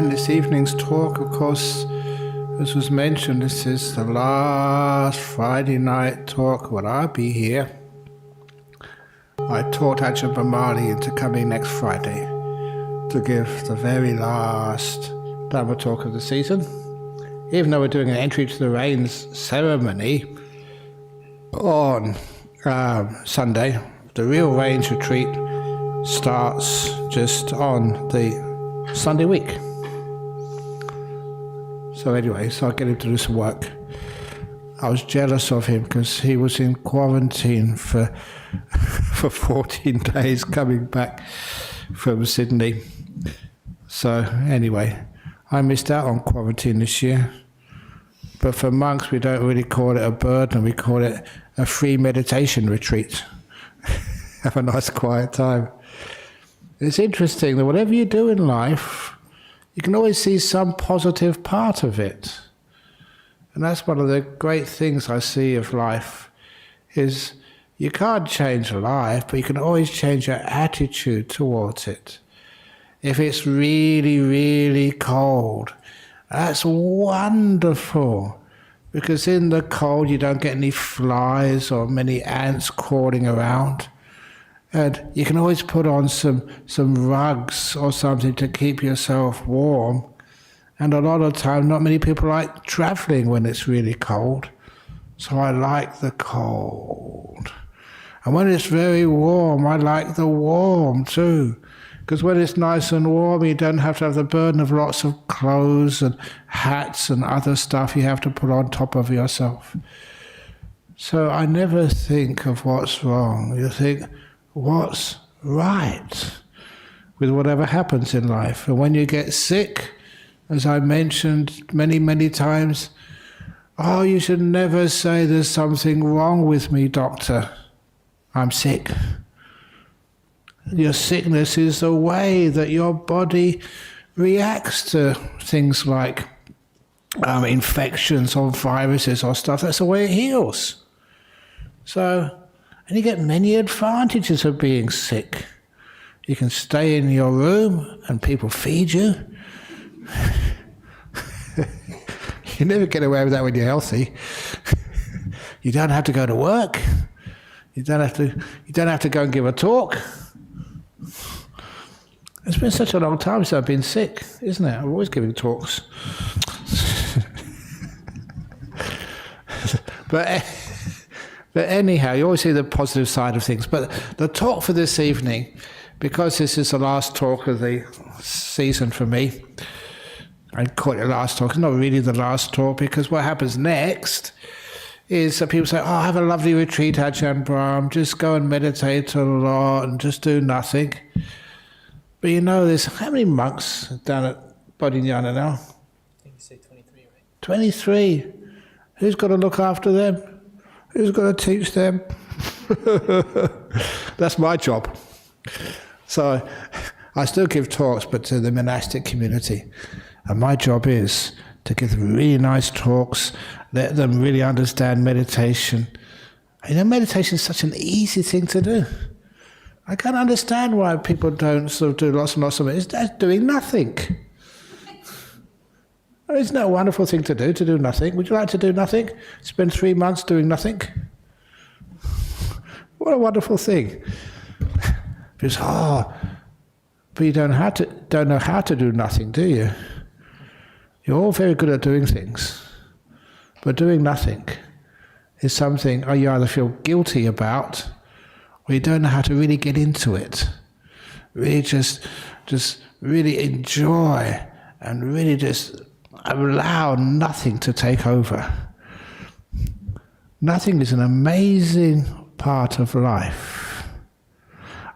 again, this evening's talk, of course, as was mentioned, this is the last Friday night talk when I'll be here. I taught Ajahn Brahm into coming next Friday to give the very last Dhamma talk of the season. Even though we're doing an entry to the rains ceremony on Sunday, the real rains retreat starts just on the Sunday week. So anyway, so I get him to do some work. I was jealous of him because he was in quarantine for 14 days coming back from Sydney. So anyway, I missed out on quarantine this year. But for monks, we don't really call it a burden, we call it a free meditation retreat. Have a nice quiet time. It's interesting that whatever you do in life, you can always see some positive part of it. And that's one of the great things I see of life, is you can't change life, but you can always change your attitude towards it. If it's really, really cold, that's wonderful, because in the cold you don't get any flies or many ants crawling around. And you can always put on some rugs or something to keep yourself warm. And a lot of time, not many people like traveling when it's really cold. So I like the cold. And when it's very warm, I like the warm too. Because when it's nice and warm, you don't have to have the burden of lots of clothes and hats and other stuff you have to put on top of yourself. So I never think of what's wrong. You think, what's right with whatever happens in life? And when you get sick, as I mentioned many, many times, oh, you should never say there's something wrong with me, doctor. I'm sick. Your sickness is the way that your body reacts to things like infections or viruses or stuff. That's the way it heals. And you get many advantages of being sick. You can stay in your room and people feed you. You never get away with that when you're healthy. You don't have to go to work. You don't have to go and give a talk. It's been such a long time since I've been sick, isn't it? I'm always giving talks. But anyhow, you always see the positive side of things. But the talk for this evening, because this is the last talk of the season for me, I call it the last talk. It's not really the last talk, because what happens next is that people say, oh, have a lovely retreat, Ajahn Brahm, just go and meditate a lot and just do nothing. But you know, there's how many monks down at Bodhinyana now? I think you say 23, right? 23. Who's got to look after them? Who's going to teach them? That's my job. So I still give talks, but to the monastic community. And my job is to give them really nice talks, let them really understand meditation. You know, meditation is such an easy thing to do. I can't understand why people don't sort of do lots and lots of it. It's just doing nothing. Isn't that a wonderful thing to do nothing? Would you like to do nothing? Spend 3 months doing nothing? What a wonderful thing. Because, but you don't know how to do nothing, do you? You're all very good at doing things. But doing nothing is something you either feel guilty about, or you don't know how to really get into it. Really just really enjoy and really just allow nothing to take over. Nothing is an amazing part of life.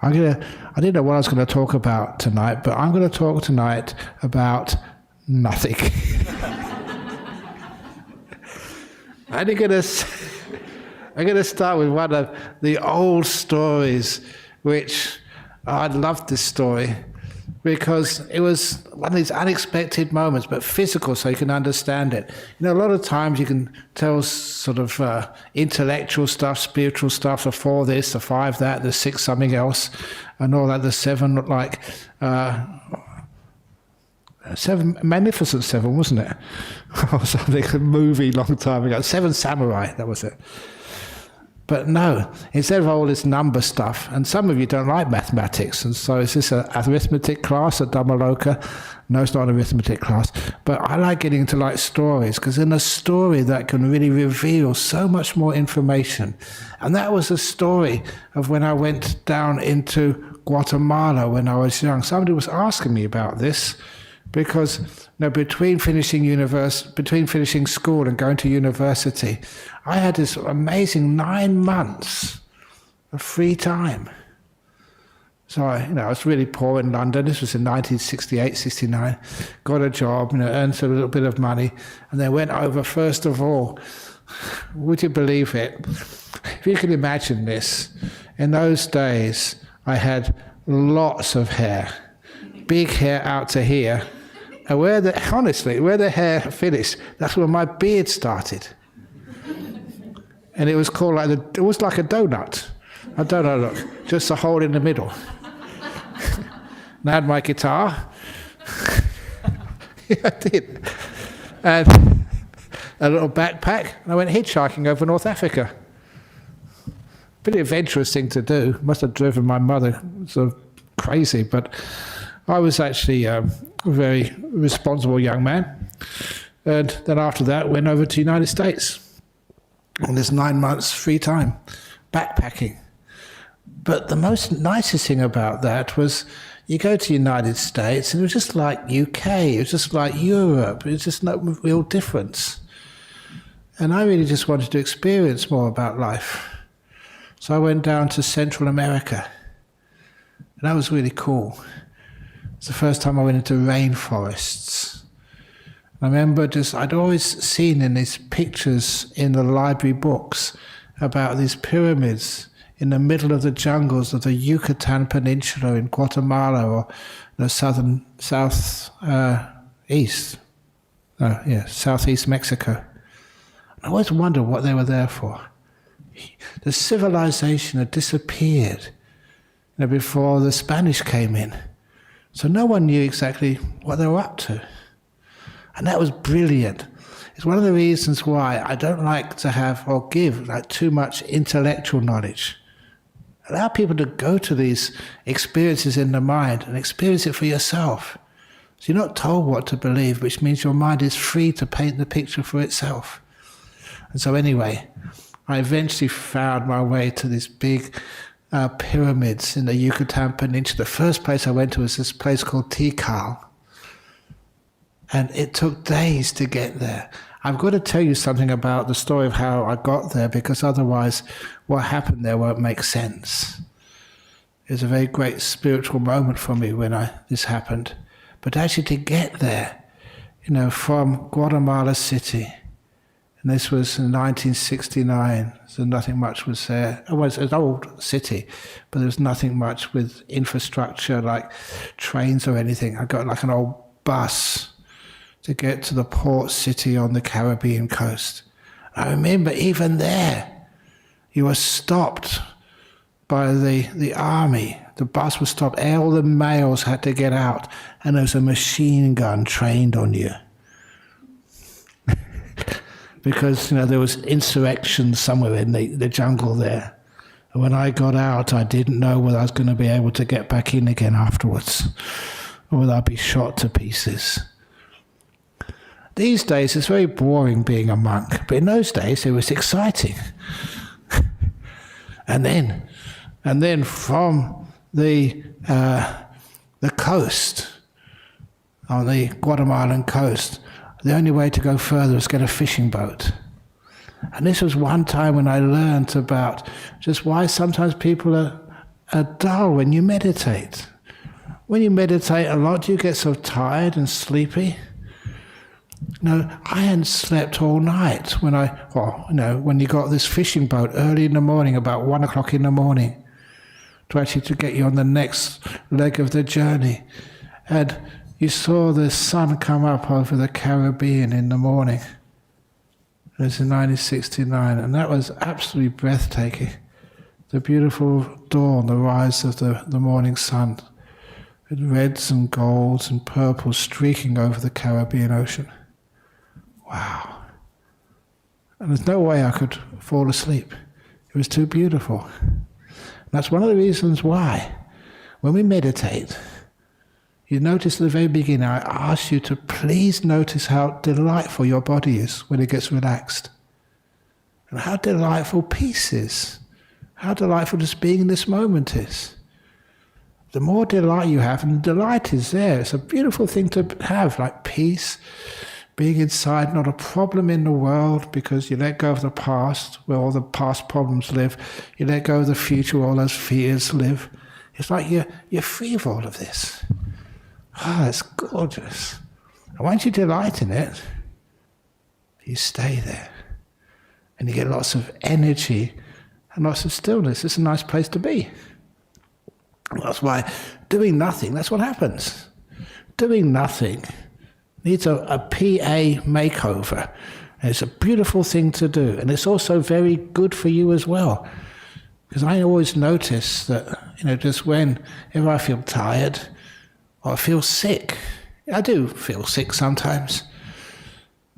I didn't know what I was going to talk about tonight, but I'm going to talk tonight about nothing. I'm going to start with one of the old stories, which I loved this story, because it was one of these unexpected moments, but physical, so you can understand it. You know, a lot of times you can tell sort of intellectual stuff, spiritual stuff, the 4 this, the 5 that, the 6 something else, and all that, the 7 look like Magnificent Seven, wasn't it? Or something, a movie long time ago. Seven Samurai, that was it. But no, instead of all this number stuff, and some of you don't like mathematics, and so is this an arithmetic class at Dhammaloka? No, it's not an arithmetic class. But I like getting into like stories, because in a story that can really reveal so much more information. And that was a story of when I went down into Guatemala when I was young. Somebody was asking me about this, because between finishing school and going to university, I had this amazing 9 months of free time. So I was really poor in London. This was in 1968, 69. Got a job, earned a little bit of money, and then went over. First of all, would you believe it? If you can imagine this, in those days I had lots of hair, big hair out to here. And where the hair finished, that's where my beard started. And it was called it was like a donut. A donut, look, just a hole in the middle. And I had my guitar. Yeah, I did. And a little backpack. And I went hitchhiking over North Africa. Pretty adventurous thing to do. Must have driven my mother sort of crazy, but I was actually a very responsible young man. And then after that, went over to the United States. And there's 9 months free time, backpacking. But the most nicest thing about that was you go to the United States and it was just like UK, it was just like Europe, it was just no real difference. And I really just wanted to experience more about life. So I went down to Central America. And that was really cool. It's the first time I went into rainforests. I remember I'd always seen in these pictures in the library books about these pyramids in the middle of the jungles of the Yucatan Peninsula in Guatemala or the southeast Mexico. I always wondered what they were there for. The civilization had disappeared before the Spanish came in. So no one knew exactly what they were up to. And that was brilliant. It's one of the reasons why I don't like to have or give too much intellectual knowledge. Allow people to go to these experiences in the mind and experience it for yourself. So you're not told what to believe, which means your mind is free to paint the picture for itself. And so anyway, I eventually found my way to these big pyramids in the Yucatan Peninsula. The first place I went to was this place called Tikal. And it took days to get there. I've got to tell you something about the story of how I got there, because otherwise what happened there won't make sense. It was a very great spiritual moment for me when this happened. But actually to get there, from Guatemala City, and this was in 1969, so nothing much was there. It was an old city, but there was nothing much with infrastructure like trains or anything. I got like an old bus to get to the port city on the Caribbean coast. I remember even there, you were stopped by the army. The bus was stopped. All the males had to get out, and there was a machine gun trained on you. Because there was insurrection somewhere in the jungle there. And when I got out, I didn't know whether I was going to be able to get back in again afterwards, or whether I'd be shot to pieces. These days, it's very boring being a monk, but in those days, it was exciting. And then from the coast, on the Guatemalan coast, the only way to go further was get a fishing boat. And this was one time when I learned about just why sometimes people are dull when you meditate. When you meditate a lot, you get so tired and sleepy. I hadn't slept all night when you got this fishing boat early in the morning, about 1 o'clock in the morning, to get you on the next leg of the journey. And you saw the sun come up over the Caribbean in the morning. It was in 1969, and that was absolutely breathtaking. The beautiful dawn, the rise of the morning sun. with reds and golds and purples streaking over the Caribbean Ocean. Wow. And there's no way I could fall asleep. It was too beautiful. And that's one of the reasons why, when we meditate, you notice at the very beginning, I ask you to please notice how delightful your body is when it gets relaxed. And how delightful peace is. How delightful just being in this moment is. The more delight you have, and delight is there, it's a beautiful thing to have, like peace, being inside, not a problem in the world, because you let go of the past, where all the past problems live. You let go of the future, where all those fears live. It's like you're free of all of this. Ah, it's gorgeous. And once you delight in it, you stay there. And you get lots of energy and lots of stillness. It's a nice place to be. That's why doing nothing, that's what happens. Doing nothing needs a PA makeover. And it's a beautiful thing to do. And it's also very good for you as well. Because I always notice that, just whenever I feel tired or I feel sick, I do feel sick sometimes,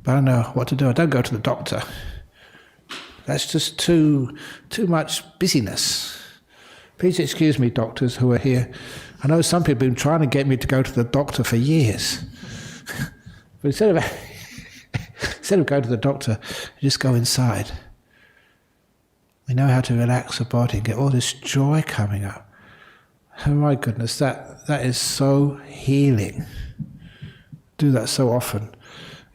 but I don't know what to do. I don't go to the doctor. That's just too much busyness. Please excuse me, doctors who are here. I know some people have been trying to get me to go to the doctor for years. But instead of going to the doctor, just go inside. We know how to relax the body and get all this joy coming up. Oh my goodness, that is so healing. Do that so often.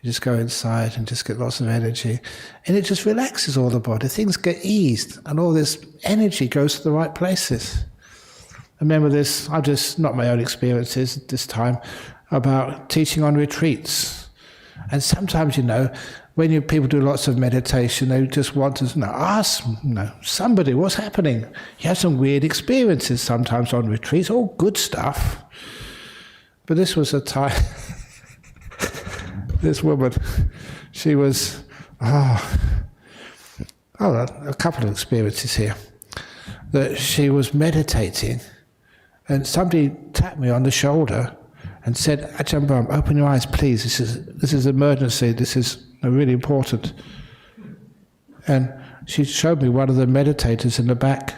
You just go inside and just get lots of energy. And it just relaxes all the body. Things get eased and all this energy goes to the right places. I remember this, not my own experiences at this time, about teaching on retreats. And sometimes, when people do lots of meditation, they just want to ask somebody, what's happening? You have some weird experiences sometimes on retreats, all good stuff. But this was a time, this woman, she was, a couple of experiences here, that she was meditating and somebody tapped me on the shoulder and said, Ajahn Brahm, open your eyes, please. This is an emergency. This is really important. And she showed me one of the meditators in the back.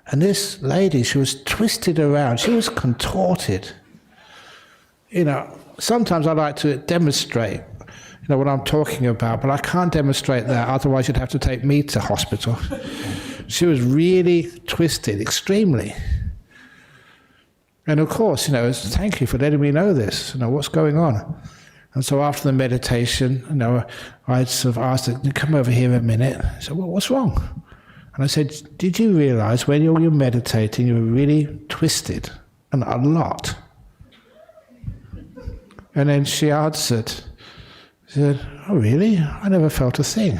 And this lady, she was twisted around. She was contorted. Sometimes I like to demonstrate, what I'm talking about, but I can't demonstrate that. Otherwise, you'd have to take me to hospital. She was really twisted, extremely. And of course, thank you for letting me know this, what's going on. And so after the meditation, I'd sort of asked her, come over here a minute. I said, well, what's wrong? And I said, did you realize when you were meditating, you were really twisted, and a lot? And then she answered, she said, oh really? I never felt a thing.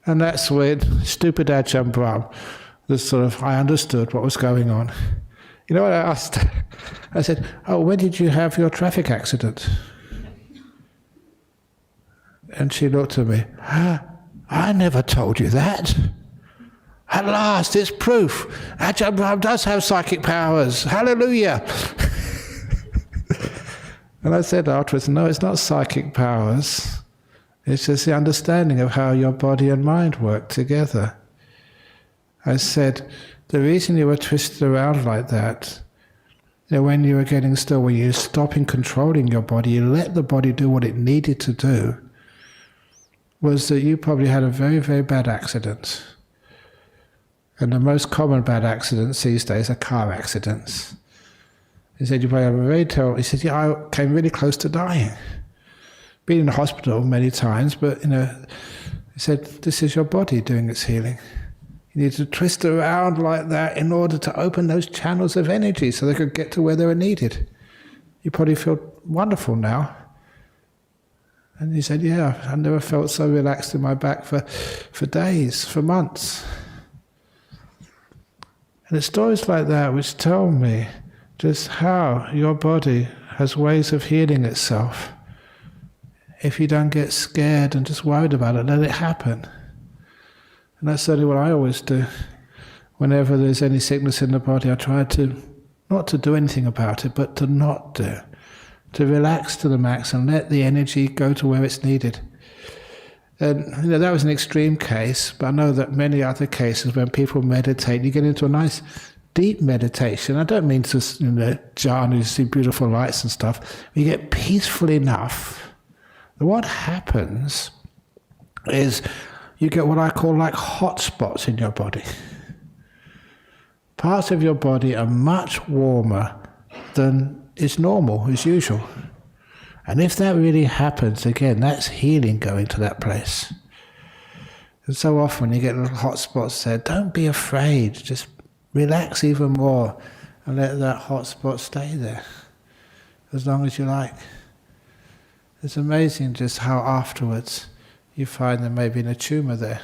And that's when stupid Ajahn Brahm, I understood what was going on. You know what I asked her? I said, oh, when did you have your traffic accident? And she looked at me, I never told you that. At last, it's proof. Ajahn Brahm does have psychic powers. Hallelujah. And I said afterwards, no, it's not psychic powers. It's just the understanding of how your body and mind work together. I said, the reason you were twisted around like that, when you were getting still, when you stopped controlling your body, you let the body do what it needed to do, was that you probably had a very, very bad accident. And the most common bad accidents these days are car accidents. He said, you probably have a very terrible... He said, yeah, I came really close to dying. Been in the hospital many times, but, he said, this is your body doing its healing. You need to twist around like that in order to open those channels of energy so they could get to where they were needed. You probably feel wonderful now. And he said, yeah, I never felt so relaxed in my back for days, for months. And it's stories like that which tell me just how your body has ways of healing itself. If you don't get scared and just worried about it, let it happen. And that's certainly what I always do. whenever there's any sickness in the body, I try to not to do anything about it, but to not do. To relax to the max and let the energy go to where it's needed. And that was an extreme case, but I know that many other cases when people meditate, you get into a nice deep meditation. I don't mean to, jhana, you see beautiful lights and stuff. You get peaceful enough. What happens is you get what I call like hot spots in your body. Parts of your body are much warmer than is normal, as usual. And if that really happens, again, that's healing going to that place. And so often you get little hot spots there. Don't be afraid. Just relax even more and let that hot spot stay there as long as you like. It's amazing just how afterwards you find there may be a tumour there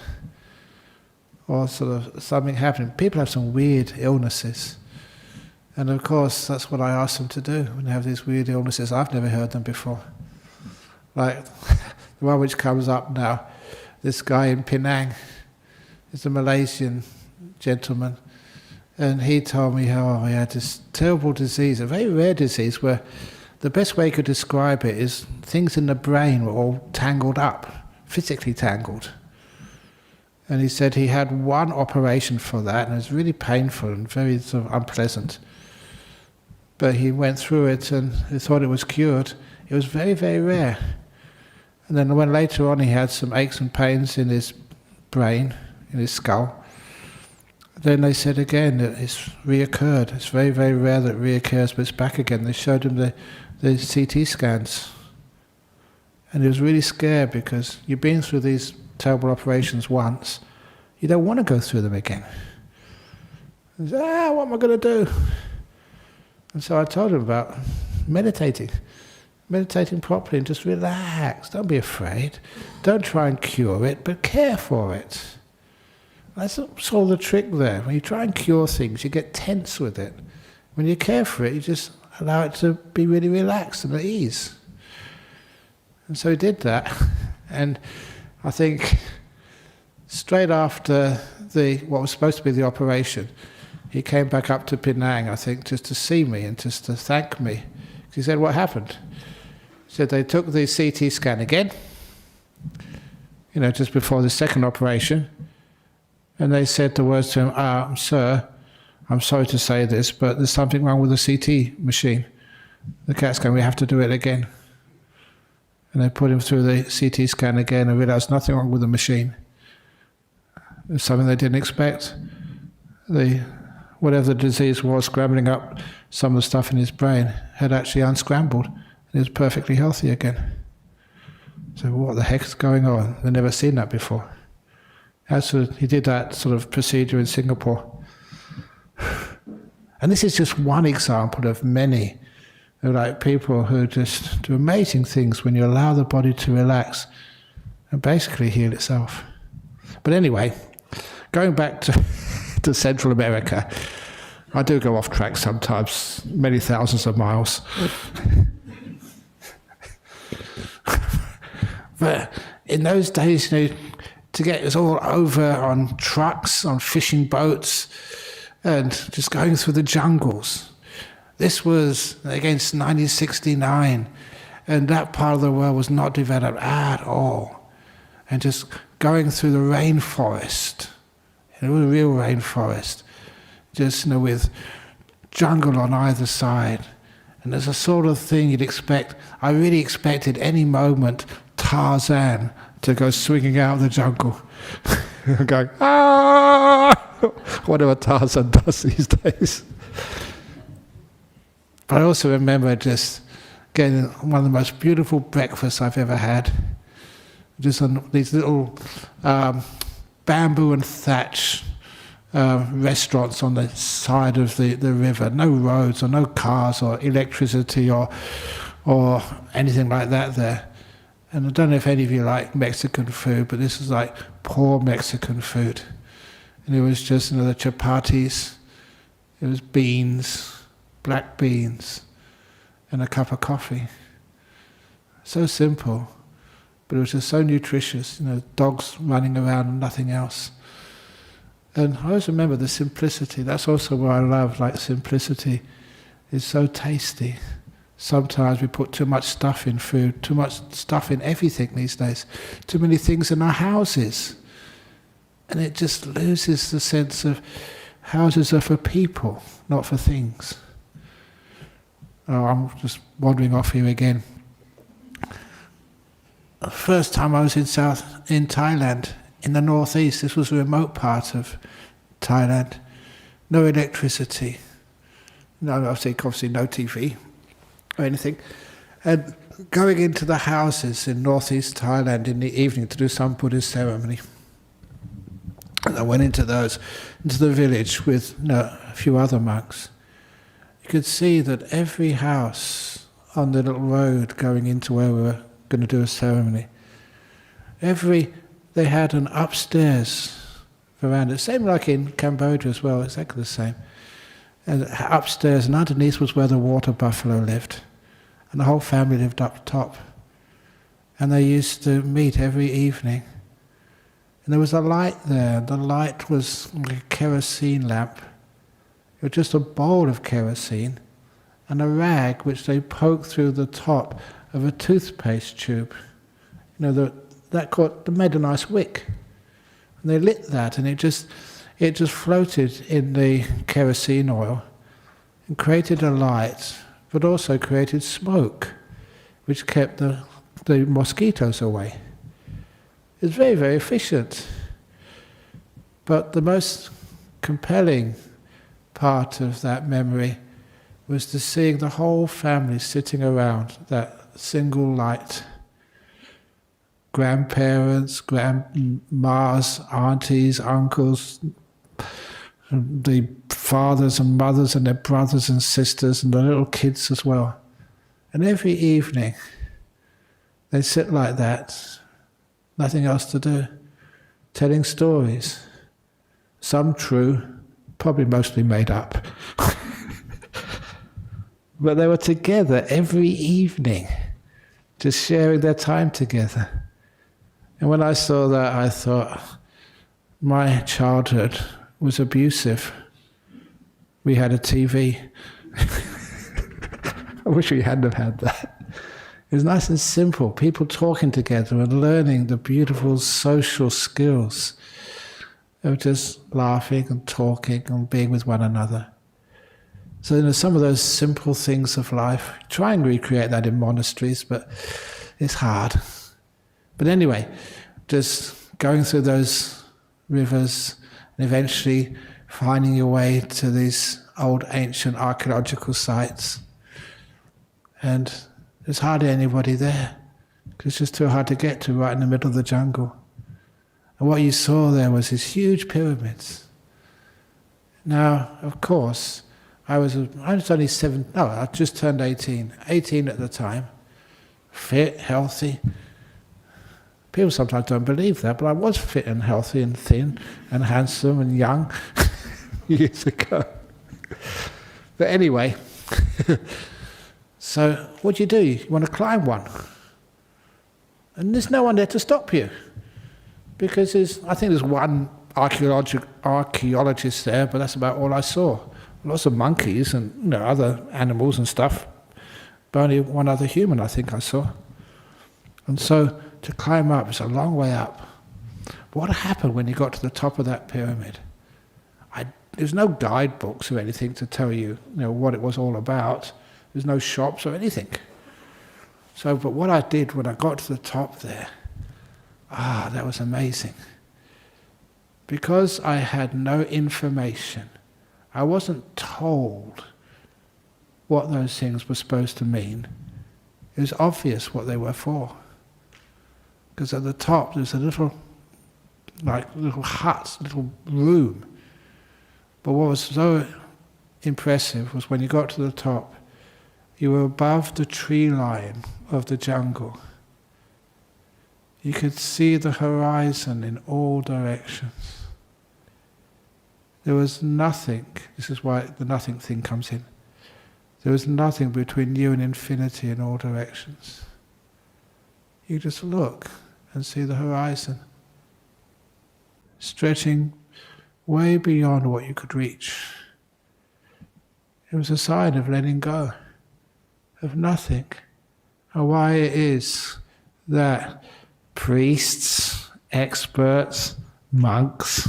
or sort of something happening. People have some weird illnesses. And of course, that's what I ask them to do when they have these weird illnesses. I've never heard them before. Like the one which comes up now, this guy in Penang, is a Malaysian gentleman, and he told me how he had this terrible disease, a very rare disease, where the best way he could describe it is things in the brain were all tangled up, physically tangled. And he said he had one operation for that, and it was really painful and very sort of unpleasant. But he went through it and he thought it was cured. It was very, very rare. And then when later on he had some aches and pains in his brain, in his skull, then they said again that it's reoccurred. It's very, very rare that it reoccurs, but it's back again. They showed him the CT scans. And he was really scared because you've been through these terrible operations once. You don't want to go through them again. He said, what am I going to do? And so I told him about meditating properly and just relax. Don't be afraid. Don't try and cure it, but care for it. That's sort of the trick there. When you try and cure things, you get tense with it. When you care for it, you just allow it to be really relaxed and at ease. And so he did that. And I think straight after what was supposed to be the operation, he came back up to Penang, I think, just to see me and just to thank me. He said, what happened? He said they took the CT scan again, just before the second operation, and they said the words to him, sir, I'm sorry to say this, but there's something wrong with the CT machine. The CAT scan, we have to do it again. And they put him through the CT scan again and realised nothing wrong with the machine. It's something they didn't expect. Whatever the disease was, scrambling up some of the stuff in his brain, had actually unscrambled, and he was perfectly healthy again. So what the heck is going on? They've never seen that before. He did that sort of procedure in Singapore. And this is just one example of many, like people who just do amazing things when you allow the body to relax and basically heal itself. But anyway, going back to Central America, I do go off track sometimes, many thousands of miles. But in those days, to get us all over on trucks, on fishing boats, and just going through the jungles. This was against 1969, and that part of the world was not developed at all. And just going through the rainforest, it was a real rainforest, just with jungle on either side. And there's a sort of thing you'd expect. I really expected any moment Tarzan to go swinging out of the jungle, going, whatever Tarzan does these days. But I also remember just getting one of the most beautiful breakfasts I've ever had, just on these little bamboo and thatch restaurants on the side of the river. No roads or no cars or electricity or anything like that there. And I don't know if any of you like Mexican food, but this is like poor Mexican food. And it was just the chapatis, it was beans, black beans, and a cup of coffee. So simple, but it was just so nutritious, dogs running around and nothing else. And I always remember the simplicity. That's also what I love, like simplicity is so tasty. Sometimes we put too much stuff in food, too much stuff in everything these days, too many things in our houses. And it just loses the sense of houses are for people, not for things. Oh, I'm just wandering off here again. The first time I was in Thailand, in the northeast, this was a remote part of Thailand, no electricity, no, obviously no TV or anything, and going into the houses in northeast Thailand in the evening to do some Buddhist ceremony. And I went into the village with a few other monks. You could see that every house on the little road going into where we were going to do a ceremony, they had an upstairs veranda, same like in Cambodia as well, exactly the same. And upstairs and underneath was where the water buffalo lived. And the whole family lived up top. And they used to meet every evening. And there was a light there. The light was like a kerosene lamp. It was just a bowl of kerosene and a rag which they poked through the top of a toothpaste tube. That made a nice wick. And they lit that, and it just floated in the kerosene oil and created a light, but also created smoke, which kept the mosquitoes away. It's very, very efficient. But the most compelling part of that memory was to seeing the whole family sitting around that single light. Grandparents, grandmas, aunties, uncles, the fathers and mothers and their brothers and sisters and the little kids as well. And every evening they sit like that, nothing else to do, telling stories. Some true, probably mostly made up. But they were together every evening, just sharing their time together. And when I saw that, I thought, my childhood was abusive. We had a TV. I wish we hadn't have had that. It was nice and simple, people talking together and learning the beautiful social skills of just laughing and talking and being with one another. So some of those simple things of life, try and recreate that in monasteries, but it's hard. But anyway, just going through those rivers and eventually finding your way to these old ancient archaeological sites. And there's hardly anybody there, because it's just too hard to get to, right in the middle of the jungle. And what you saw there was these huge pyramids. Now, of course, I was only I just turned 18 at the time, fit, healthy. People sometimes don't believe that, but I was fit and healthy and thin and handsome and young years ago. But anyway, so what do? You want to climb one. And there's no one there to stop you. Because I think there's one archaeologist there, but that's about all I saw. Lots of monkeys and other animals and stuff, but only one other human I think I saw. And so to climb up, it's a long way up. But what happened when you got to the top of that pyramid? There's no guidebooks or anything to tell you, what it was all about. There's no shops or anything. So, but what I did when I got to the top there, that was amazing. Because I had no information, I wasn't told what those things were supposed to mean. It was obvious what they were for. Because at the top there's a little hut, little room. But what was so impressive was when you got to the top, you were above the tree line of the jungle. You could see the horizon in all directions. There was nothing, this is why the nothing thing comes in. There was nothing between you and infinity in all directions. You just look and see the horizon, stretching way beyond what you could reach. It was a sign of letting go, of nothing. And why it is that priests, experts, monks,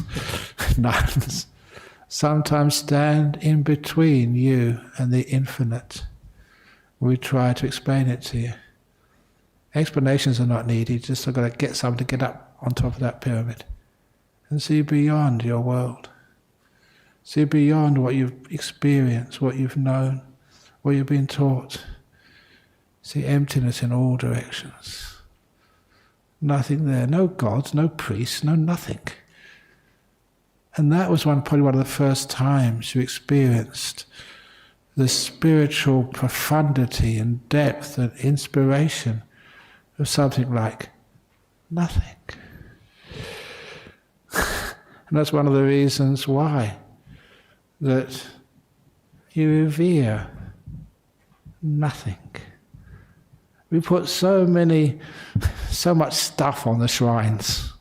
nuns sometimes stand in between you and the infinite. We try to explain it to you. Explanations are not needed, just got to get someone to get up on top of that pyramid and see beyond your world. See beyond what you've experienced, what you've known, what you've been taught. See emptiness in all directions. Nothing there, no gods, no priests, no nothing. And that was probably one of the first times you experienced the spiritual profundity and depth and inspiration of something like nothing. And that's one of the reasons why that you revere nothing. We put so much stuff on the shrines.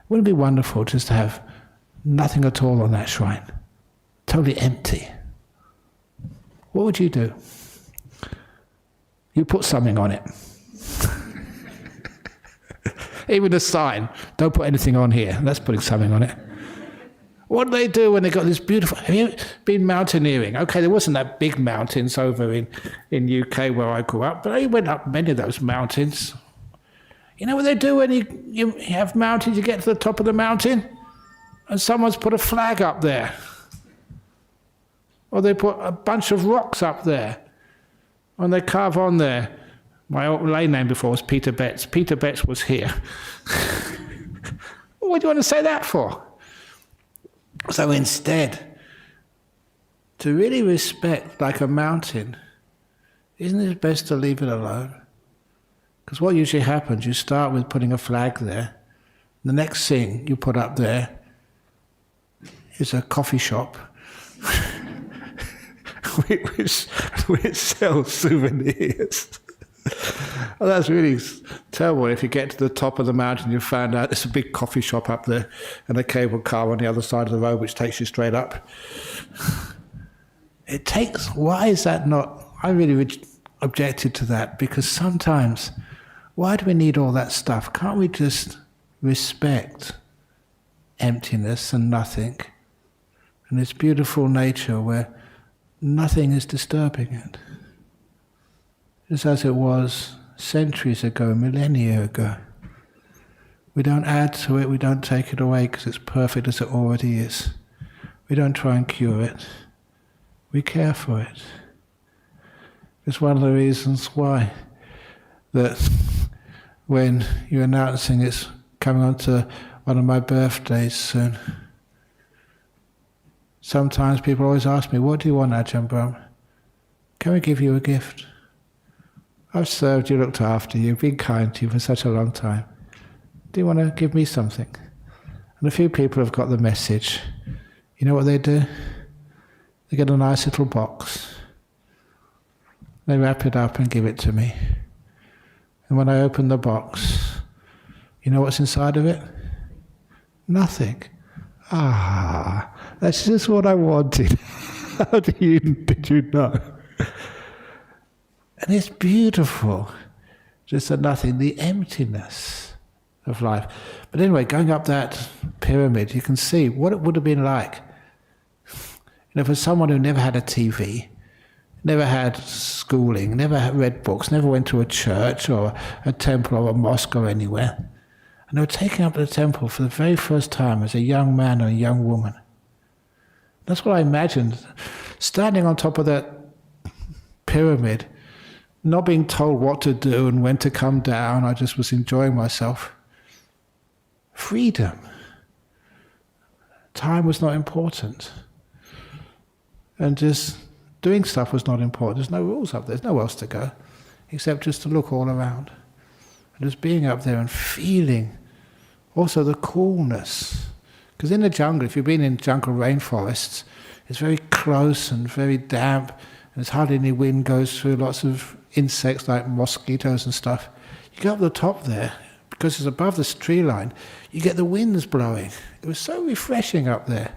Wouldn't it be wonderful just to have nothing at all on that shrine? Totally empty. What would you do? You put something on it. Even a sign, don't put anything on here. That's putting something on it. What do they do when they got this beautiful... Have you been mountaineering? Okay, there wasn't that big mountains over in UK where I grew up, but I went up many of those mountains. You know what they do when you have mountains, you get to the top of the mountain, and someone's put a flag up there. Or they put a bunch of rocks up there, and they carve on there. My old lay name before was Peter Betts. Peter Betts was here. What do you want to say that for? So instead, to really respect like a mountain, isn't it best to leave it alone? Because what usually happens, you start with putting a flag there. The next thing you put up there is a coffee shop which sells souvenirs. Well, that's really terrible. If you get to the top of the mountain, you find out there's a big coffee shop up there and a cable car on the other side of the road which takes you straight up. Why is that not... I really objected to that, because sometimes, why do we need all that stuff? Can't we just respect emptiness and nothing and its beautiful nature where nothing is disturbing it? Just as it was centuries ago, millennia ago. We don't add to it, we don't take it away because it's perfect as it already is. We don't try and cure it. We care for it. It's one of the reasons why that when you're announcing it's coming on to one of my birthdays soon, sometimes people always ask me, what do you want, Ajahn Brahm? Can we give you a gift? I've served you, looked after you, been kind to you for such a long time. Do you want to give me something? And a few people have got the message. You know what they do? They get a nice little box. They wrap it up and give it to me. And when I open the box, you know what's inside of it? Nothing. That's just what I wanted. How did you know? And it's beautiful, just a nothing, the emptiness of life. But anyway, going up that pyramid, you can see what it would have been like. For someone who never had a TV, never had schooling, never had read books, never went to a church or a temple or a mosque or anywhere. And they were taken up to the temple for the very first time as a young man or a young woman. That's what I imagined, standing on top of that pyramid, not being told what to do and when to come down. I just was enjoying myself. Freedom. Time was not important. And just doing stuff was not important. There's no rules up there. There's nowhere else to go, except just to look all around. And just being up there and feeling also the coolness. Because in the jungle, if you've been in jungle rainforests, it's very close and very damp, and there's hardly any wind goes through, lots of insects like mosquitoes and stuff. You go up the top there, because it's above the tree line, you get the winds blowing. It was so refreshing up there.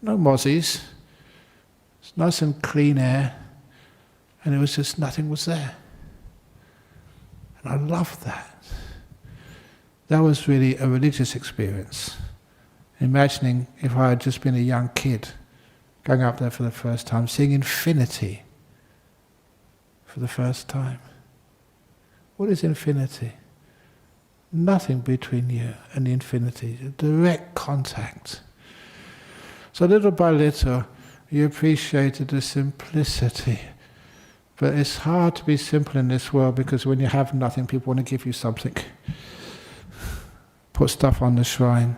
No mozzies. It's nice and clean air. And it was just, nothing was there. And I loved that. That was really a religious experience. Imagining if I had just been a young kid, going up there for the first time, seeing infinity for the first time. What is infinity? Nothing between you and the infinity, a direct contact. So little by little, you appreciated the simplicity. But it's hard to be simple in this world because when you have nothing, people want to give you something. Put stuff on the shrine,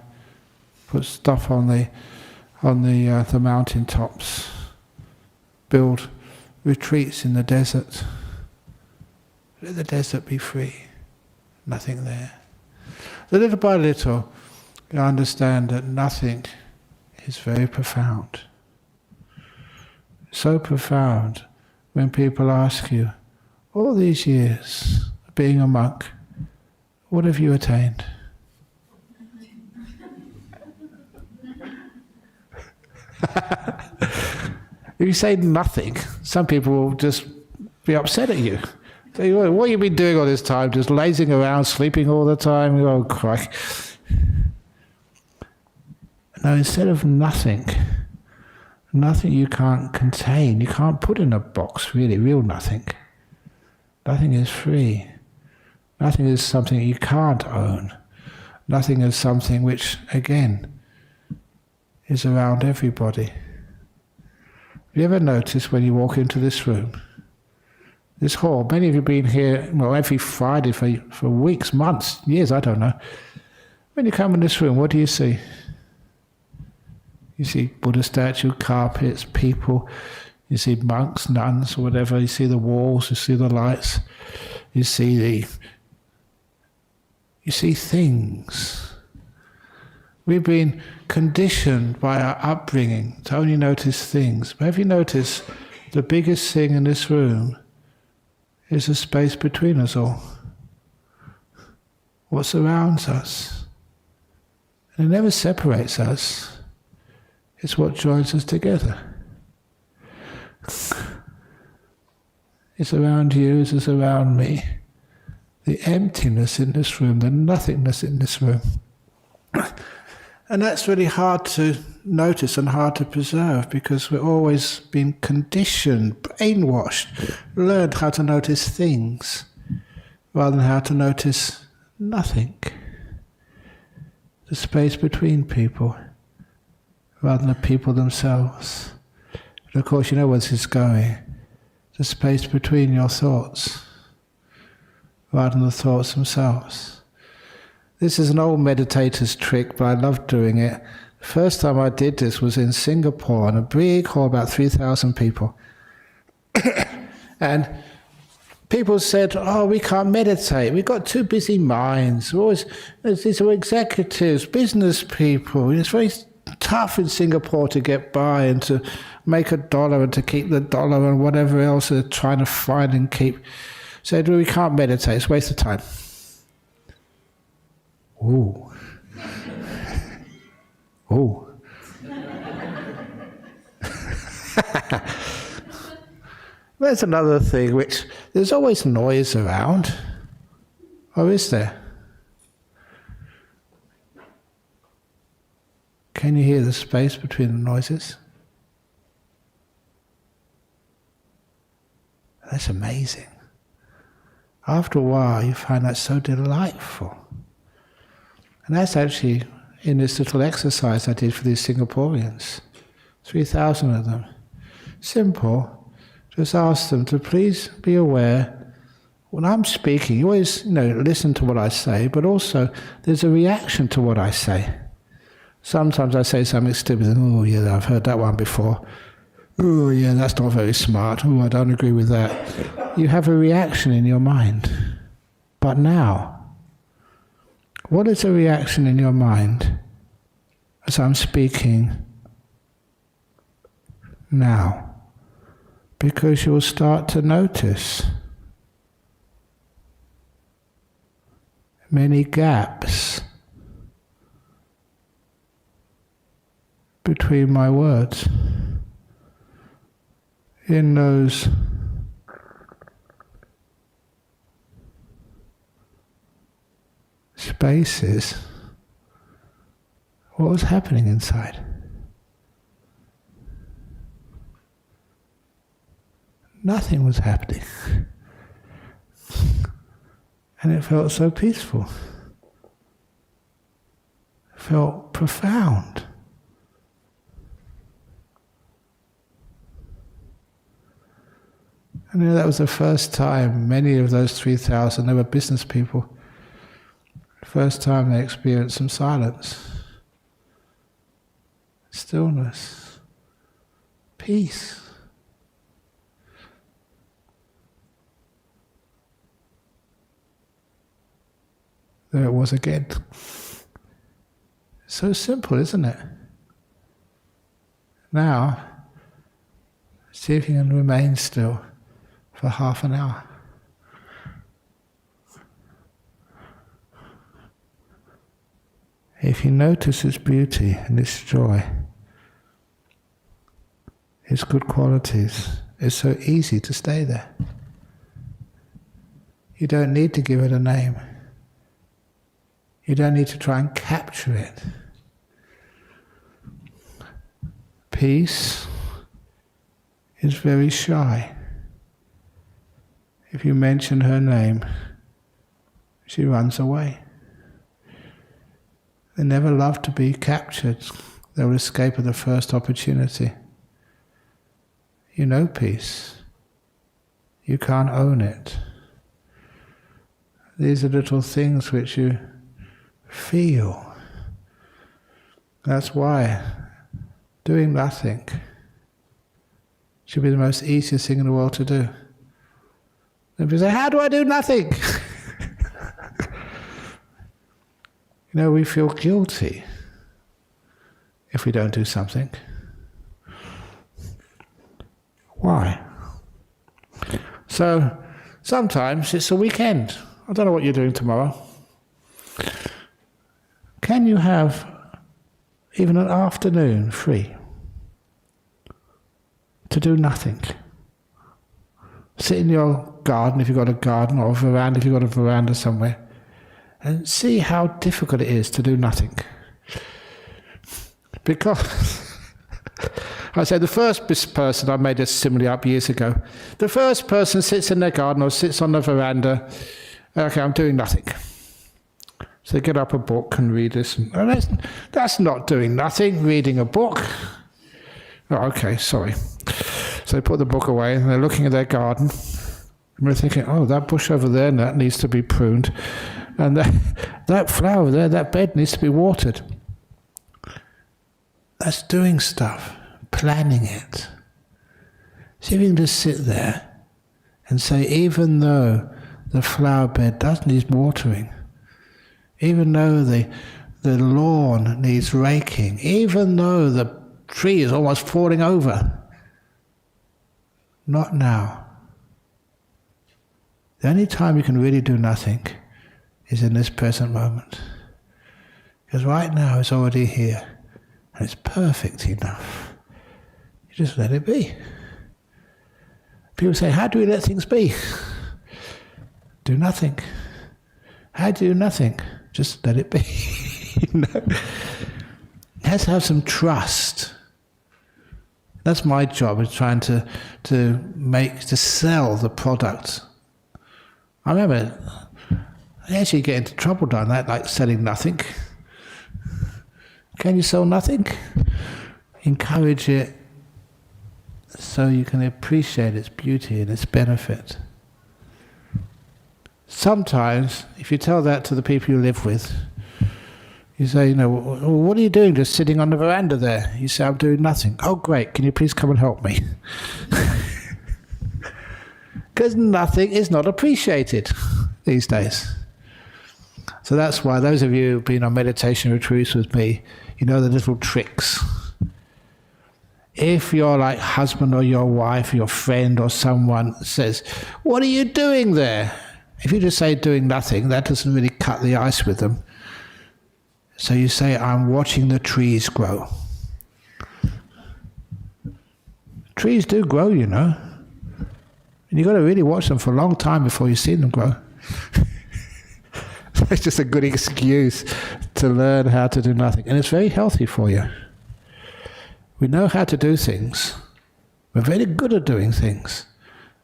put stuff on the mountain tops, build retreats in the desert. Let the desert be free. Nothing there. So little by little, you understand that nothing is very profound. So profound when people ask you, all these years of being a monk, what have you attained? If you say nothing, some people will just be upset at you. Say, what have you been doing all this time? Just lazing around, sleeping all the time? Oh, crikey. Now, instead of nothing you can't contain, you can't put in a box, really, real nothing. Nothing is free. Nothing is something you can't own. Nothing is something which, again, is around everybody. Have you ever noticed when you walk into this room, this hall, many of you have been here every Friday for weeks, months, years, I don't know. When you come in this room, what do you see? You see Buddha statue, carpets, people. You see monks, nuns, whatever. You see the walls, you see the lights. You see things. We've been conditioned by our upbringing to only notice things. But have you noticed the biggest thing in this room is the space between us all? What surrounds us. And it never separates us. It's what joins us together. It's around you, it's around me. The emptiness in this room, the nothingness in this room. And that's really hard to notice and hard to preserve because we've always been conditioned, brainwashed, learned how to notice things rather than how to notice nothing. The space between people rather than the people themselves. And of course, you know where this is going. The space between your thoughts rather than the thoughts themselves. This is an old meditator's trick, but I love doing it. The first time I did this was in Singapore, in a big hall, about 3,000 people. And people said, oh, we can't meditate. We've got too busy minds. These are executives, business people. It's very tough in Singapore to get by and to make $1 and to keep the dollar and whatever else they're trying to find and keep. Said, well, we can't meditate. It's a waste of time. Ooh. Ooh. There's another thing which, there's always noise around. Or is there? Can you hear the space between the noises? That's amazing. After a while, you find that so delightful. And that's actually in this little exercise I did for these Singaporeans. 3,000 of them. Simple. Just ask them to please be aware. When I'm speaking, you always, listen to what I say, but also there's a reaction to what I say. Sometimes I say something stupid, and, oh yeah, I've heard that one before. Oh yeah, that's not very smart. Oh, I don't agree with that. You have a reaction in your mind. But now, what is a reaction in your mind as I'm speaking now? Because you'll start to notice. many gaps between my words. In those spaces, what was happening inside? Nothing was happening. And it felt so peaceful. It felt profound. And that was the first time many of those 3,000, they were business people, first time they experienced some silence, stillness, peace. There it was again. So simple, isn't it? Now, see if you can remain still for half an hour. If you notice its beauty and its joy, its good qualities, it's so easy to stay there. You don't need to give it a name. You don't need to try and capture it. Peace is very shy. If you mention her name, she runs away. They never love to be captured. They'll escape at the first opportunity. You know peace. You can't own it. These are little things which you feel. That's why doing nothing should be the most easiest thing in the world to do. And people say, how do I do nothing? You know, we feel guilty if we don't do something. Why? So, sometimes it's a weekend. I don't know what you're doing tomorrow. Can you have even an afternoon free to do nothing? Sit in your garden if you've got a garden, or a veranda if you've got a veranda somewhere, and see how difficult it is to do nothing. Because I said the first person, I made a simile up years ago, the first person sits in their garden or sits on the veranda, okay, I'm doing nothing. So they get up a book and read this. And that's not doing nothing, reading a book. Oh, okay, sorry. So they put the book away and they're looking at their garden. And they're thinking, oh, that bush over there, that needs to be pruned. And that flower over there, that bed needs to be watered. That's doing stuff, planning it. See if you can just sit there and say, even though the flower bed does need watering, even though the lawn needs raking, even though the tree is almost falling over, not now. The only time you can really do nothing is in this present moment. Because right now it's already here, and it's perfect enough. You just let it be. People say, how do we let things be? Do nothing. How do you do nothing? Just let it be. You know? It has to have some trust. That's my job, is trying to sell the product. I remember I actually get into trouble doing that, like selling nothing. Can you sell nothing? Encourage it so you can appreciate its beauty and its benefit. Sometimes, if you tell that to the people you live with, you say, you know, what are you doing just sitting on the veranda there? You say, I'm doing nothing. Oh, great, can you please come and help me? Because nothing is not appreciated these days. So that's why those of you who've been on meditation retreats with me, you know the little tricks. If your like husband or your wife, your friend or someone says, what are you doing there? If you just say doing nothing, that doesn't really cut the ice with them. So you say, I'm watching the trees grow. Trees do grow, you know. And you've got to really watch them for a long time before you see them grow. It's just a good excuse to learn how to do nothing. And it's very healthy for you. We know how to do things. We're very good at doing things.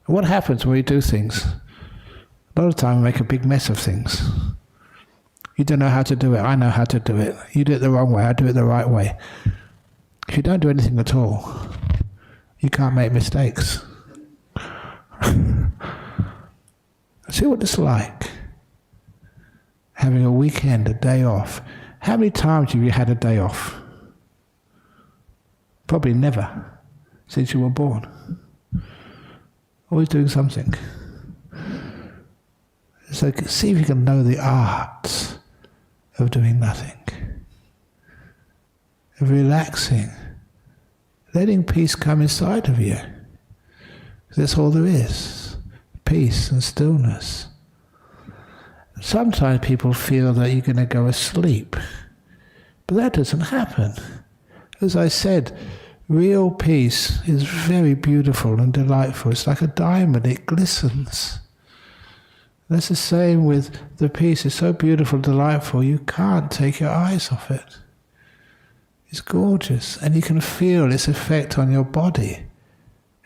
And what happens when we do things? A lot of the time we make a big mess of things. You don't know how to do it, I know how to do it. You do it the wrong way, I do it the right way. If you don't do anything at all, you can't make mistakes. See what it's like. Having a weekend, a day off. How many times have you had a day off? Probably never, since you were born. Always doing something. So see if you can know the art of doing nothing. Of relaxing. Letting peace come inside of you. That's all there is. Peace and stillness. Sometimes people feel that you're going to go asleep. But that doesn't happen. As I said, real peace is very beautiful and delightful. It's like a diamond, it glistens. That's the same with the peace. It's so beautiful, delightful, you can't take your eyes off it. It's gorgeous, and you can feel its effect on your body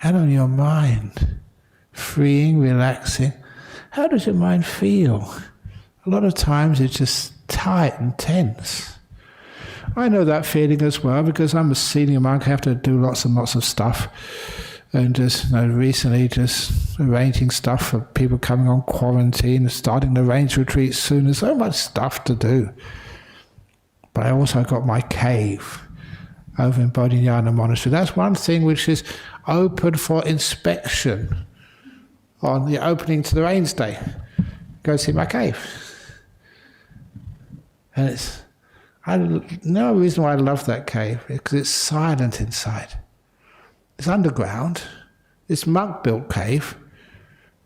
and on your mind. Freeing, relaxing. How does your mind feel? A lot of times it's just tight and tense. I know that feeling as well because I'm a senior monk. I have to do lots and lots of stuff. And just recently just arranging stuff for people coming on quarantine, starting to arrange retreats soon. There's so much stuff to do. But I also got my cave over in Bodhinyana Monastery. That's one thing which is open for inspection on the opening to the rains day. Go see my cave. And no reason why I love that cave, because it's silent inside. It's underground. It's monk-built cave.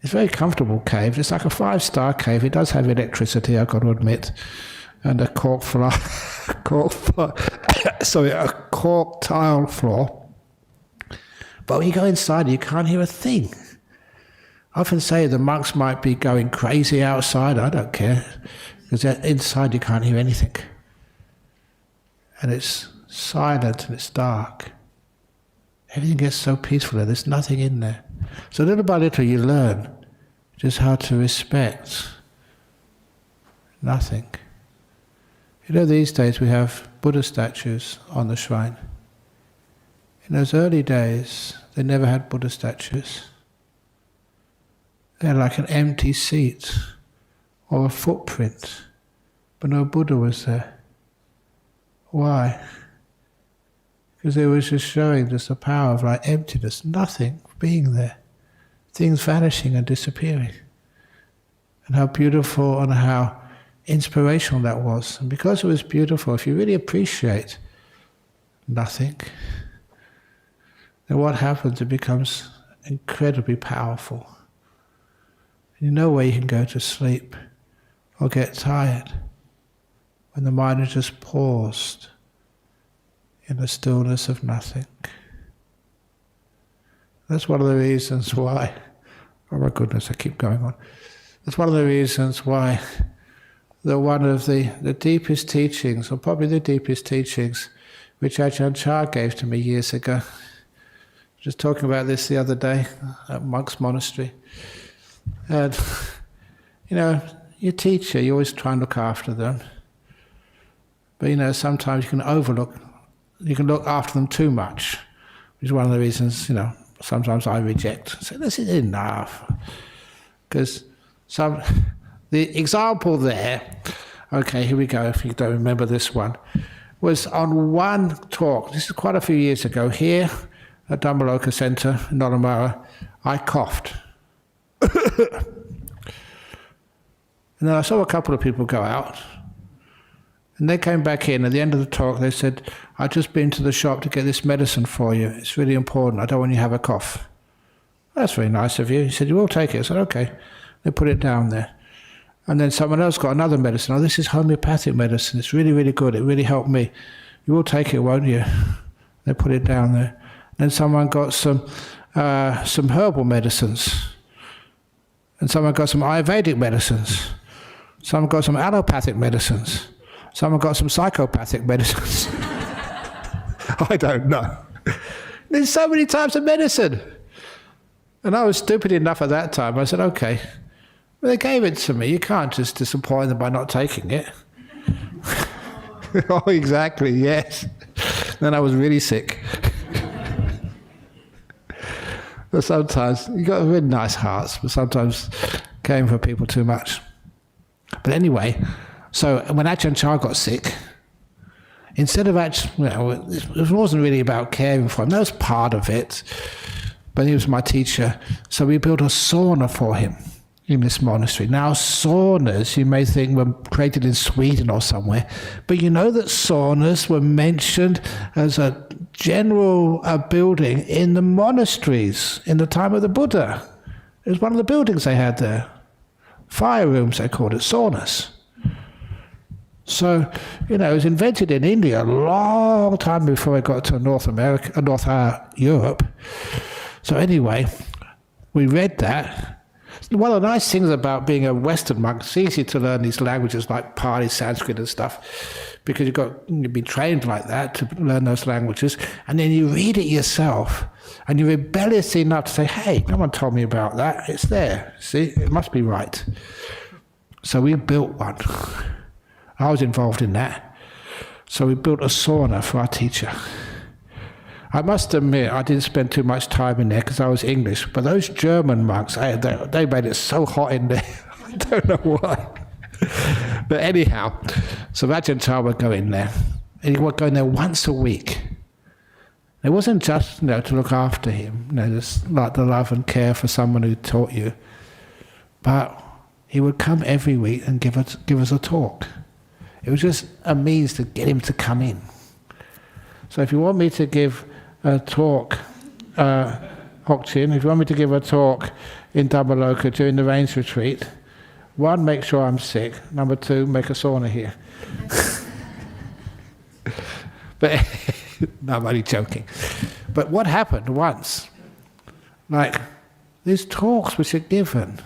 It's a very comfortable cave. It's like a 5-star cave. It does have electricity, I've got to admit, and a cork tile floor. But when you go inside, you can't hear a thing. I often say the monks might be going crazy outside. I don't care, because inside you can't hear anything. And it's silent and it's dark. Everything gets so peaceful there. There's nothing in there. So little by little you learn just how to respect nothing. You know, these days we have Buddha statues on the shrine. In those early days, they never had Buddha statues. They're like an empty seat or a footprint, but no Buddha was there. Why? Because it was just showing just the power of like emptiness, nothing being there, things vanishing and disappearing. And how beautiful and how inspirational that was. And because it was beautiful, if you really appreciate nothing, then what happens? It becomes incredibly powerful. And you know where you can go to sleep or get tired when the mind is just paused in the stillness of nothing. That's one of the reasons why, oh my goodness, I keep going on. That's one of the reasons why one of the deepest teachings, or probably the deepest teachings, which Ajahn Brahm gave to me years ago. Just talking about this the other day at Monk's Monastery. And, you know, your teacher, you always try and look after them. But, you know, sometimes you can look after them too much, which is one of the reasons, you know, sometimes I reject. So this is enough. Because the example there, okay, here we go, if you don't remember this one, was on one talk, this is quite a few years ago, here at Dhammaloka Centre in Nollamara, I coughed. And then I saw a couple of people go out, and they came back in. At the end of the talk, they said, I've just been to the shop to get this medicine for you. It's really important. I don't want you to have a cough. That's very nice of you. He said, you will take it. I said, okay. They put it down there. And then someone else got another medicine. Oh, this is homeopathic medicine. It's really, really good. It really helped me. You will take it, won't you? They put it down there. Then someone got some herbal medicines. And someone got some Ayurvedic medicines. Someone got some allopathic medicines. Someone got some psychopathic medicines. I don't know. There's so many types of medicine. And I was stupid enough at that time. I said, okay. Well, they gave it to me. You can't just disappoint them by not taking it. Oh, exactly, yes. Then I was really sick. But sometimes, you got really nice hearts, but sometimes caring for people too much. But anyway, so when Ajahn Chah got sick, instead of actually, it wasn't really about caring for him. That was part of it. But he was my teacher. So we built a sauna for him in this monastery. Now, saunas, you may think, were created in Sweden or somewhere. But you know that saunas were mentioned as a general building in the monasteries in the time of the Buddha. It was one of the buildings they had there. Fire rooms, they called it, saunas. So, it was invented in India a long time before it got to North Europe. So anyway, we read that. One of the nice things about being a Western monk, it's easy to learn these languages like Pali, Sanskrit and stuff, because you've been trained like that to learn those languages, and then you read it yourself, and you're rebellious enough to say, hey, no one told me about that, it's there, see, it must be right. So we built one. I was involved in that. So we built a sauna for our teacher. I must admit, I didn't spend too much time in there because I was English, but those German monks, they made it so hot in there. I don't know why. But anyhow, so Ajahn Chah would go in there, and he would go in there once a week. It wasn't just to look after him, just like the love and care for someone who taught you, but he would come every week and give us a talk. It was just a means to get him to come in. So if you want me to give a talk, Hokchin, if you want me to give a talk in Dhammaloka during the rains retreat, 1, make sure I'm sick. 2, make a sauna here. But no, I'm only joking. But what happened once, like these talks which are given,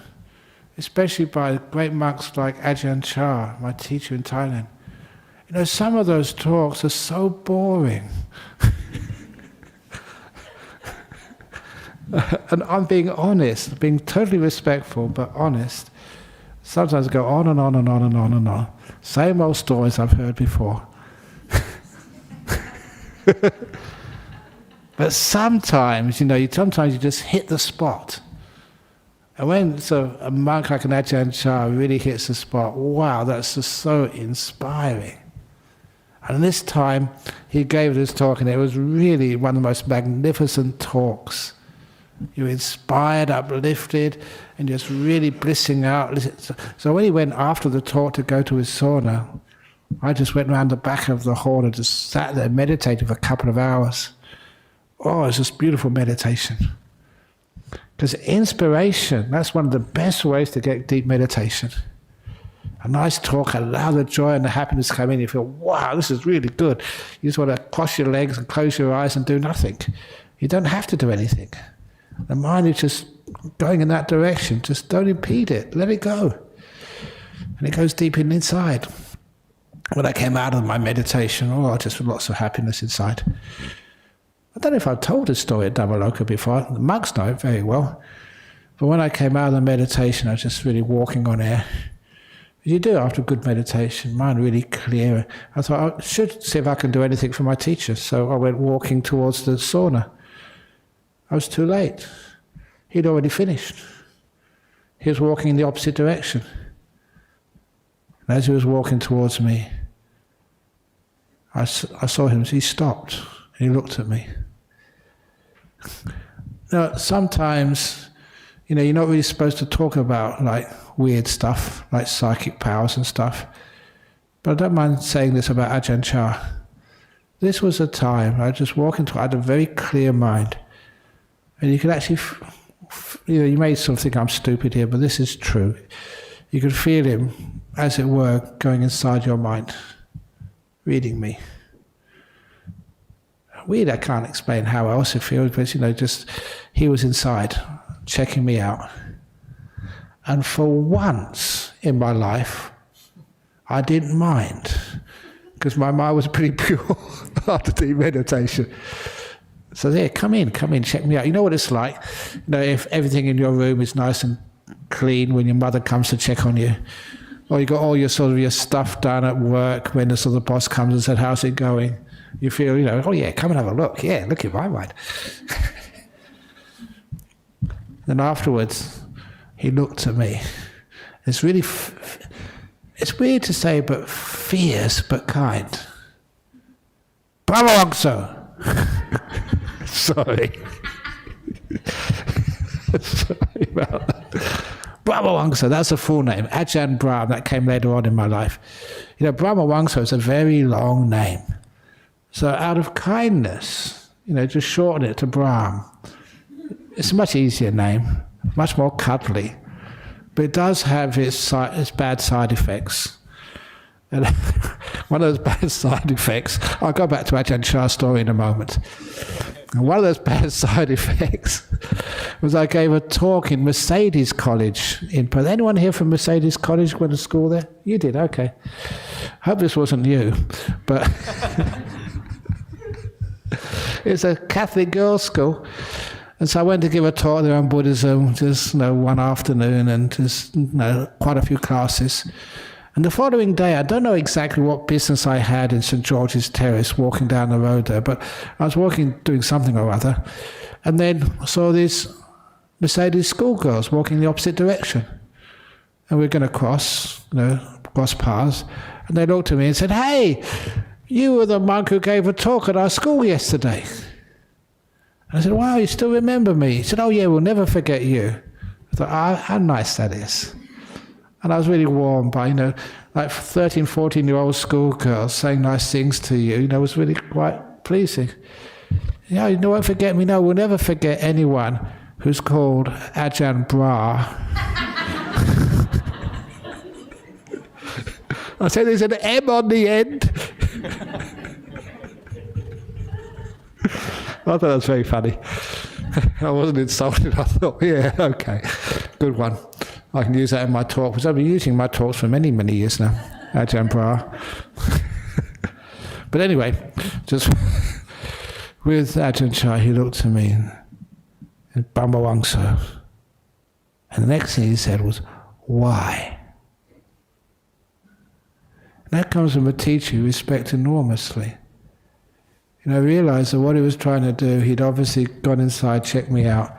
especially by great monks like Ajahn Chah, my teacher in Thailand, some of those talks are so boring. And I'm being honest, being totally respectful, but honest. Sometimes I go on and on and on and on and on. Same old stories I've heard before. But sometimes, sometimes you just hit the spot. And when a monk like an Ajahn Chah really hits the spot, wow, that's just so inspiring. And this time, he gave this talk, and it was really one of the most magnificent talks. You were inspired, uplifted, and just really blissing out. So when he went after the talk to go to his sauna, I just went around the back of the hall and just sat there meditating for a couple of hours. Oh, it's just beautiful meditation. Because inspiration, that's one of the best ways to get deep meditation. A nice talk, allow the joy and the happiness to come in. You feel, wow, this is really good. You just want to cross your legs and close your eyes and do nothing. You don't have to do anything. The mind is just going in that direction. Just don't impede it. Let it go. And it goes deep inside. When I came out of my meditation, just lots of happiness inside. I don't know if I've told this story at Dhammaloka before. The monks know it very well. But when I came out of the meditation, I was just really walking on air. You do after good meditation, mind really clear. I thought I should see if I can do anything for my teacher. So I went walking towards the sauna. I was too late. He'd already finished. He was walking in the opposite direction. And as he was walking towards me, I saw him. He stopped and he looked at me. Now, sometimes, you're not really supposed to talk about like weird stuff, like psychic powers and stuff. But I don't mind saying this about Ajahn Chah. This was a time I just walked into. I had a very clear mind, and you could actually, you may sort of think I'm stupid here, but this is true. you could feel him, as it were, going inside your mind, reading me. Weird, I can't explain how else it feels, but just he was inside, checking me out. And for once in my life, I didn't mind, because my mind was pretty pure after deep meditation. So there, come in, check me out. You know what it's like? If everything in your room is nice and clean when your mother comes to check on you, or you got all your your stuff done at work when the boss comes and said, "How's it going?" You feel, oh yeah, come and have a look. Yeah, look at my mind. Then afterwards, he looked at me. It's really, it's weird to say, but fierce but kind. Brahma Wangso. Sorry. Sorry about that. Brahma Wangso, that's a full name. Ajahn Brahm, that came later on in my life. Brahma Wangso is a very long name. So out of kindness, just shorten it to Brahm. It's a much easier name, much more cuddly. But it does have its bad side effects. And one of those bad side effects, I'll go back to Ajahn Chah's story in a moment. And one of those bad side effects was I gave a talk in Mercedes College in Perth. Anyone here from Mercedes College went to school there? You did, okay. Hope this wasn't you, but it's a Catholic girls' school. And so I went to give a talk there on Buddhism, just one afternoon, and just quite a few classes. And the following day, I don't know exactly what business I had in St. George's Terrace, walking down the road there, but I was walking, doing something or other, and then I saw these Mercedes schoolgirls walking the opposite direction. And we were going to cross paths, and they looked at me and said, "Hey, you were the monk who gave a talk at our school yesterday." And I said, "Wow, you still remember me?" He said, "Oh yeah, we'll never forget you." I thought, how nice that is. And I was really warmed by, like 13, 14-year-old schoolgirls saying nice things to you, it was really quite pleasing. You won't forget me. No, we'll never forget anyone who's called Ajahn Brahm. I said there's an M on the end. I thought that was very funny. I wasn't insulted. I thought, yeah, okay, good one. I can use that in my talk, because I've been using my talks for many, many years now. Ajahn Brahm. But anyway, just with Ajahn Chah, he looked at me and Brahma Wangso. And the next thing he said was, "Why?" And that comes from a teacher you respect enormously. I realized that what he was trying to do, he'd obviously gone inside, checked me out,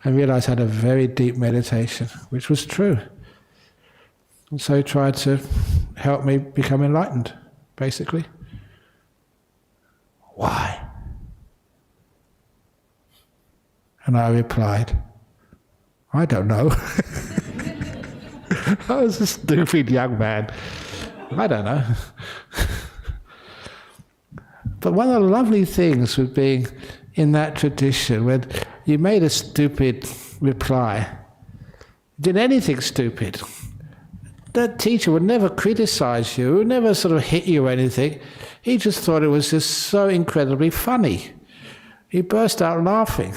and realized I had a very deep meditation, which was true. And so he tried to help me become enlightened, basically. Why? And I replied, "I don't know." I was a stupid young man. I don't know. But one of the lovely things with being in that tradition, when you made a stupid reply, did anything stupid, that teacher would never criticize you, would never sort of hit you or anything. He just thought it was just so incredibly funny. He burst out laughing.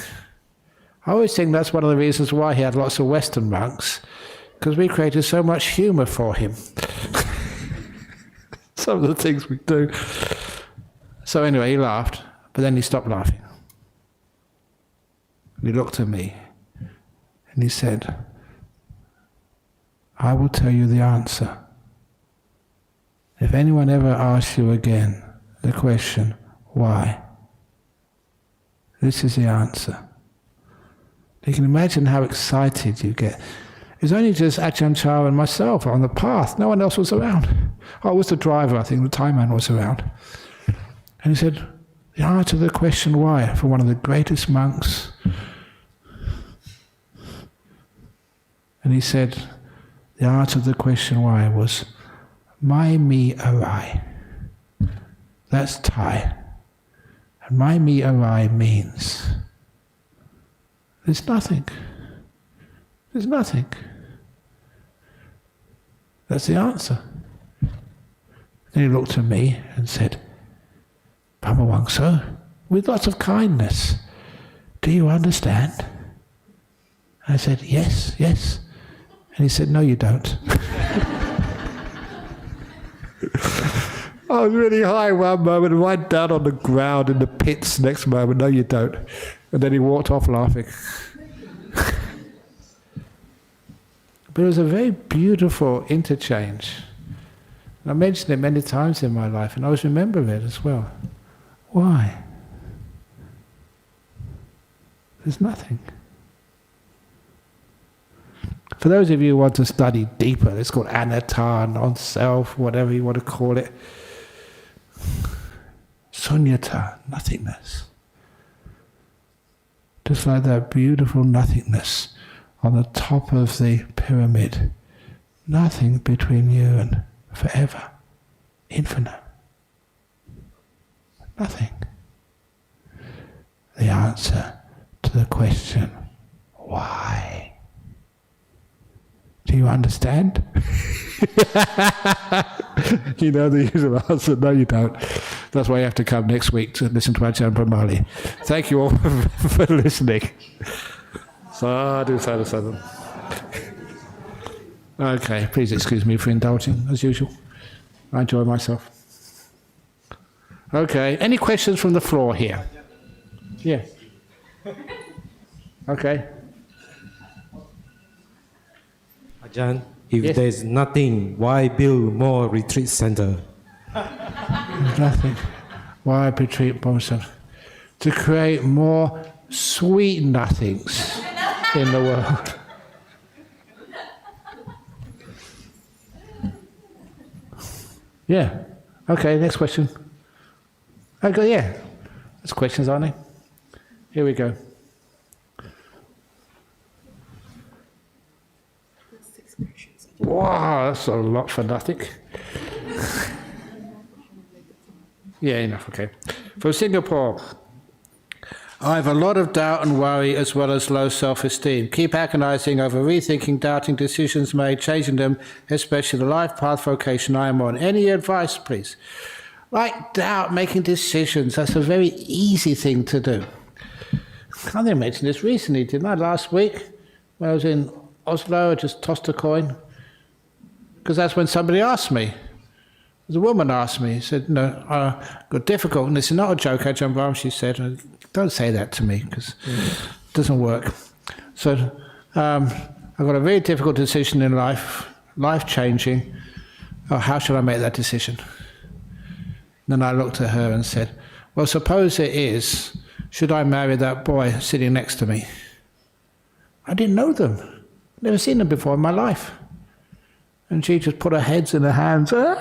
I always think that's one of the reasons why he had lots of Western monks, because we created so much humor for him. Some of the things we do. So anyway, he laughed, but then he stopped laughing. And he looked at me, and he said, "I will tell you the answer. If anyone ever asks you again the question, why? This is the answer." You can imagine how excited you get. It was only just Ajahn Chah and myself on the path. No one else was around. Oh, it was the driver, I think, the Thai man was around. And he said, the answer to the question why, for one of the greatest monks. And he said, the answer to the question why was, Mai Mi Arai. That's Thai. And Mai Mi Arai means, there's nothing. There's nothing. That's the answer. Then he looked at me and said, Brahmawangso, with lots of kindness, do you understand? I said, yes, yes. And he said, no, you don't. I was really high one moment, and right down on the ground in the pits next moment, no, you don't. And then he walked off laughing. But it was a very beautiful interchange. And I mentioned it many times in my life, and I always remember it as well. Why? There's nothing. For those of you who want to study deeper, it's called anatta, non-self, whatever you want to call it. Sunyata, nothingness. Just like that beautiful nothingness on the top of the pyramid. Nothing between you and forever. Infinite. Nothing. The answer to the question, why? Do you understand? You know the usual answer, no you don't. That's why you have to come next week to listen to Ajahn Brahm. Thank you all for listening. Sadhu, sadhu, sadhu. Okay, please excuse me for indulging, as usual. I enjoy myself. Okay, any questions from the floor here? Yeah. Okay. Ajahn, if Yes. there's nothing, why build more retreat center? Nothing. Why retreat Boston? To create more sweet nothings in the world. Yeah. Okay, next question. Okay, yeah. There's questions, aren't there? Here we go. Wow, that's a lot for nothing. Yeah, enough, okay. From Singapore. I have a lot of doubt and worry as well as low self-esteem. Keep agonizing over rethinking, doubting decisions made, changing them, especially the life path vocation I am on. Any advice, please? Like doubt, making decisions, that's a very easy thing to do. I think I mentioned this recently, didn't I? Last week, when I was in Oslo, I just tossed a coin. Because that's when somebody asked me. The woman asked me, said, no, got difficult. And this is not a joke, Ajahn Brahm, she said, don't say that to me, because it doesn't work. So I got a very difficult decision in life, life-changing. Oh, how should I make that decision? Then I looked at her and said, well, suppose it is, should I marry that boy sitting next to me? I didn't know them. Never seen them before in my life. And she just put her heads in her hands. So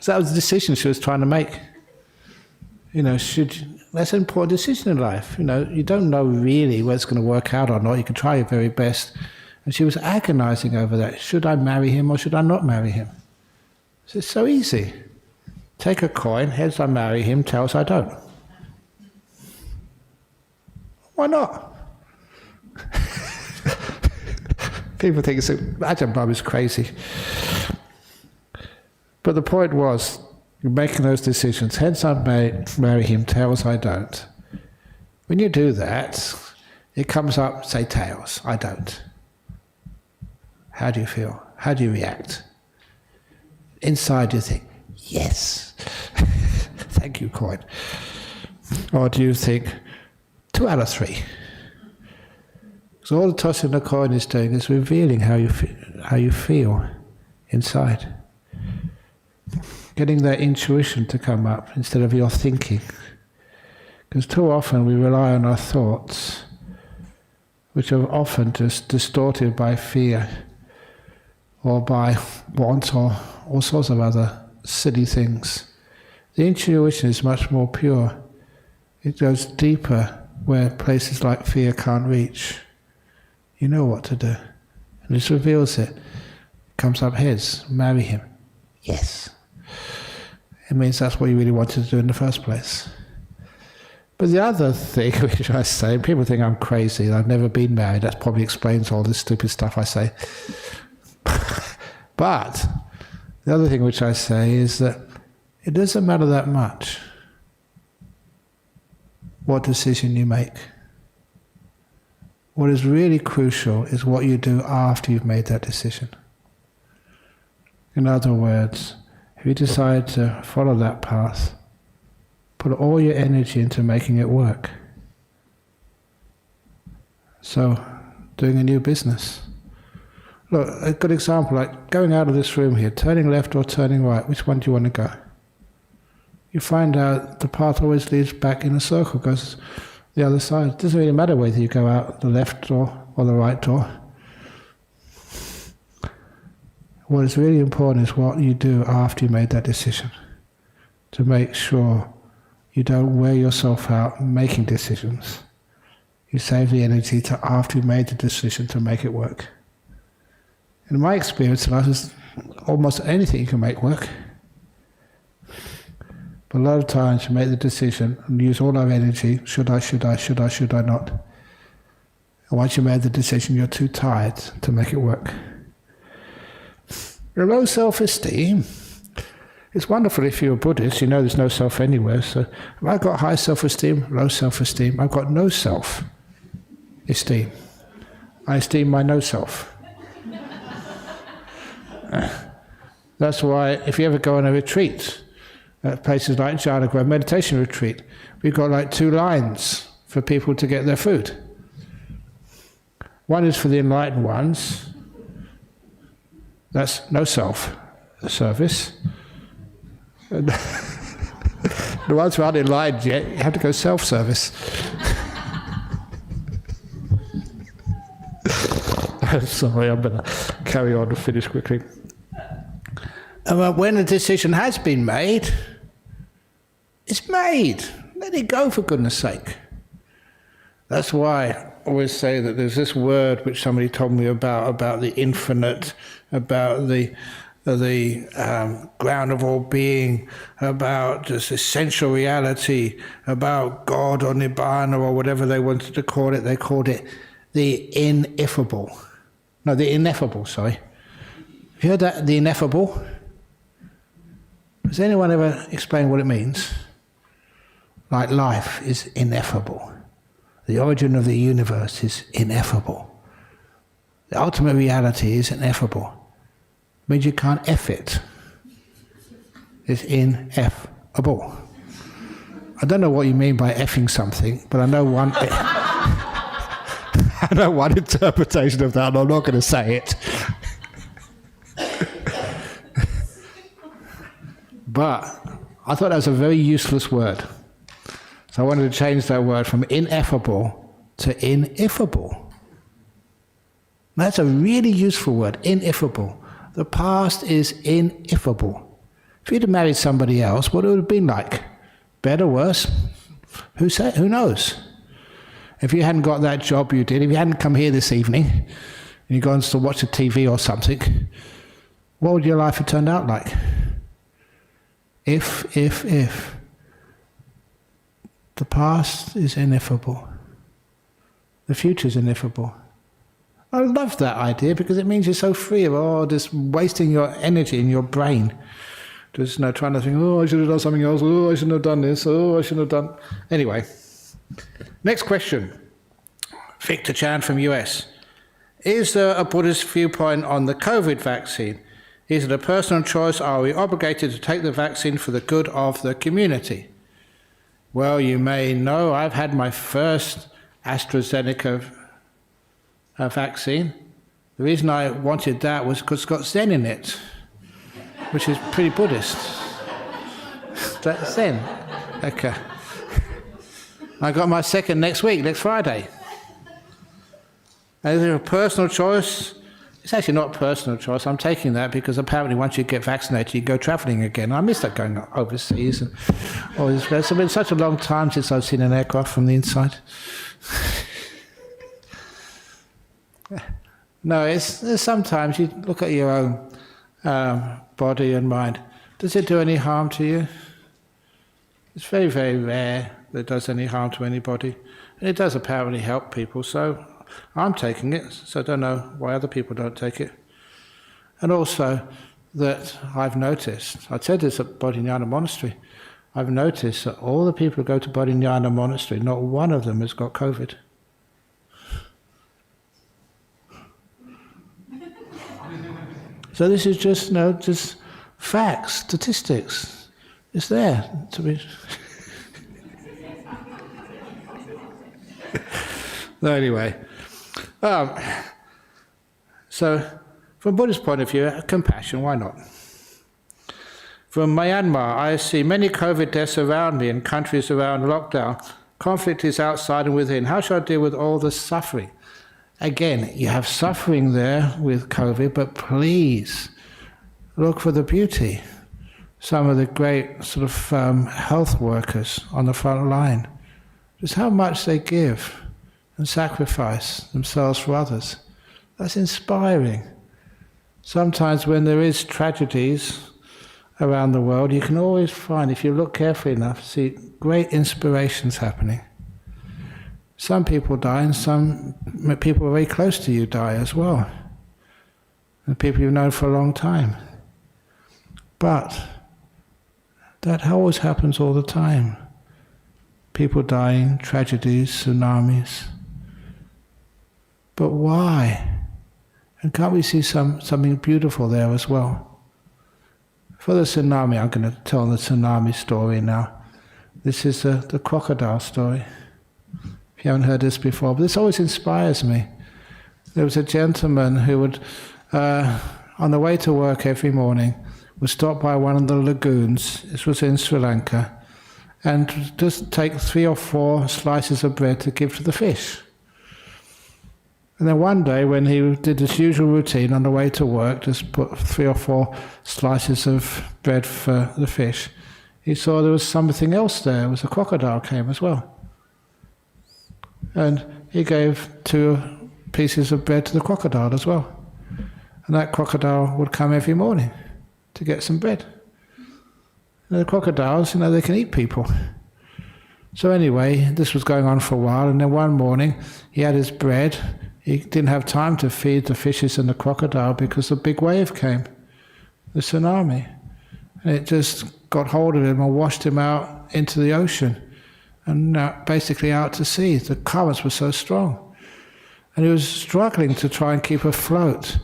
that was the decision she was trying to make. You know, that's an important decision in life. You know, you don't know really whether it's going to work out or not. You can try your very best. And she was agonizing over that. Should I marry him or should I not marry him? So it's so easy. Take a coin, heads I marry him, tails I don't. Why not? People think Ajahn Brahm is crazy. But the point was, you're making those decisions. Heads I marry him, tails I don't. When you do that, it comes up, say tails, I don't. How do you feel? How do you react? Inside you think, yes. Thank you, coin. Or do you think, 2 out of 3? So all the tossing the coin is doing is revealing how you feel inside. Getting that intuition to come up instead of your thinking. Because too often we rely on our thoughts, which are often just distorted by fear or by want or all sorts of other silly things. The intuition is much more pure. It goes deeper where places like fear can't reach. You know what to do. And this reveals it. Comes up heads, marry him. Yes. It means that's what you really wanted to do in the first place. But the other thing which I say, people think I'm crazy, I've never been married, that probably explains all this stupid stuff I say. But the other thing which I say is that it doesn't matter that much what decision you make. What is really crucial is what you do after you've made that decision. In other words, if you decide to follow that path, put all your energy into making it work. So, doing a new business. Look, a good example, like going out of this room here, turning left or turning right, which one do you want to go? You find out the path always leads back in a circle, goes the other side. It doesn't really matter whether you go out the left door or the right door. What is really important is what you do after you made that decision, to make sure you don't wear yourself out making decisions. You save the energy to after you made the decision to make it work. In my experience in life, is almost anything you can make work. But a lot of times you make the decision and use all our energy, should I not? And once you made the decision, you're too tired to make it work. Your low self-esteem, it's wonderful if you're a Buddhist, you know there's no self anywhere. So if I've got high self-esteem, low self-esteem, I've got no self-esteem. I esteem my no self. That's why if you ever go on a retreat, at places like Ajahn Brahm meditation retreat, we've got like 2 lines for people to get their food. One is for the enlightened ones, that's no self service. And the ones who aren't enlightened yet, you have to go self-service. Sorry, I'm going to carry on and finish quickly. When a decision has been made, it's made. Let it go, for goodness sake. That's why I always say that there's this word which somebody told me about the infinite, about the ground of all being, about just essential reality, about God or Nibbana or whatever they wanted to call it. They called it the ineffable. No, the ineffable, sorry. Have you heard that, the ineffable? Has anyone ever explained what it means? Like life is ineffable. The origin of the universe is ineffable. The ultimate reality is ineffable. It means you can't F it. It's ineffable. I don't know what you mean by effing something, but I know one I know one interpretation of that, and I'm not going to say it. But I thought that was a very useless word. So I wanted to change that word from ineffable to ineffable. That's a really useful word, ineffable. The past is ineffable. If you'd have married somebody else, what would it have been like? Better, worse? Who knows? If you hadn't got that job you did, if you hadn't come here this evening, and you'd gone to watch a TV or something, what would your life have turned out like? If. The past is ineffable. The future is ineffable. I love that idea because it means you're so free of just wasting your energy in your brain. Just trying to think, I should have done something else, I shouldn't have done this, I shouldn't have done... Anyway, next question. Victor Chan from US. Is there a Buddhist viewpoint on the COVID vaccine? Is it a personal choice? Are we obligated to take the vaccine for the good of the community? Well, you may know I've had my first AstraZeneca vaccine. The reason I wanted that was because it's got Zen in it, which is pretty Buddhist. That's Zen. Okay. I got my second next Friday. And is it a personal choice? It's actually not a personal choice. I'm taking that because apparently once you get vaccinated, you go travelling again. I miss that going overseas and all this. It's been such a long time since I've seen an aircraft from the inside. No, it's sometimes you look at your own body and mind. Does it do any harm to you? It's very, very rare that it does any harm to anybody. And it does apparently help people, so I'm taking it, so I don't know why other people don't take it. And also that I've noticed, I said this at Bodhinyana Monastery, I've noticed that all the people who go to Bodhinyana Monastery, not one of them has got COVID. So this is just, just facts, statistics. It's there to be. No, anyway. So, from a Buddhist point of view, compassion, why not? From Myanmar, I see many COVID deaths around me in countries around lockdown. Conflict is outside and within. How shall I deal with all the suffering? Again, you have suffering there with COVID, but please look for the beauty. Some of the great sort of health workers on the front line, just how much they give and sacrifice themselves for others. That's inspiring. Sometimes when there is tragedies around the world, you can always find, if you look carefully enough, see great inspirations happening. Some people die, and some people very close to you die as well. And people you've known for a long time. But that always happens all the time. People dying, tragedies, tsunamis. But why? And can't we see something beautiful there as well? For the tsunami, I'm going to tell the tsunami story now. This is the crocodile story. If you haven't heard this before, but this always inspires me. There was a gentleman who would, on the way to work every morning, would stop by one of the lagoons, this was in Sri Lanka, and just take 3 or 4 slices of bread to give to the fish. And then one day, when he did his usual routine on the way to work, just put 3 or 4 slices of bread for the fish, he saw there was something else there. It was a crocodile came as well. And he gave 2 pieces of bread to the crocodile as well. And that crocodile would come every morning to get some bread. And the crocodiles, they can eat people. So anyway, this was going on for a while, and then one morning he had his bread. He didn't have time to feed the fishes and the crocodile because a big wave came, the tsunami. And it just got hold of him and washed him out into the ocean. And basically out to sea. The currents were so strong. And he was struggling to try and keep afloat.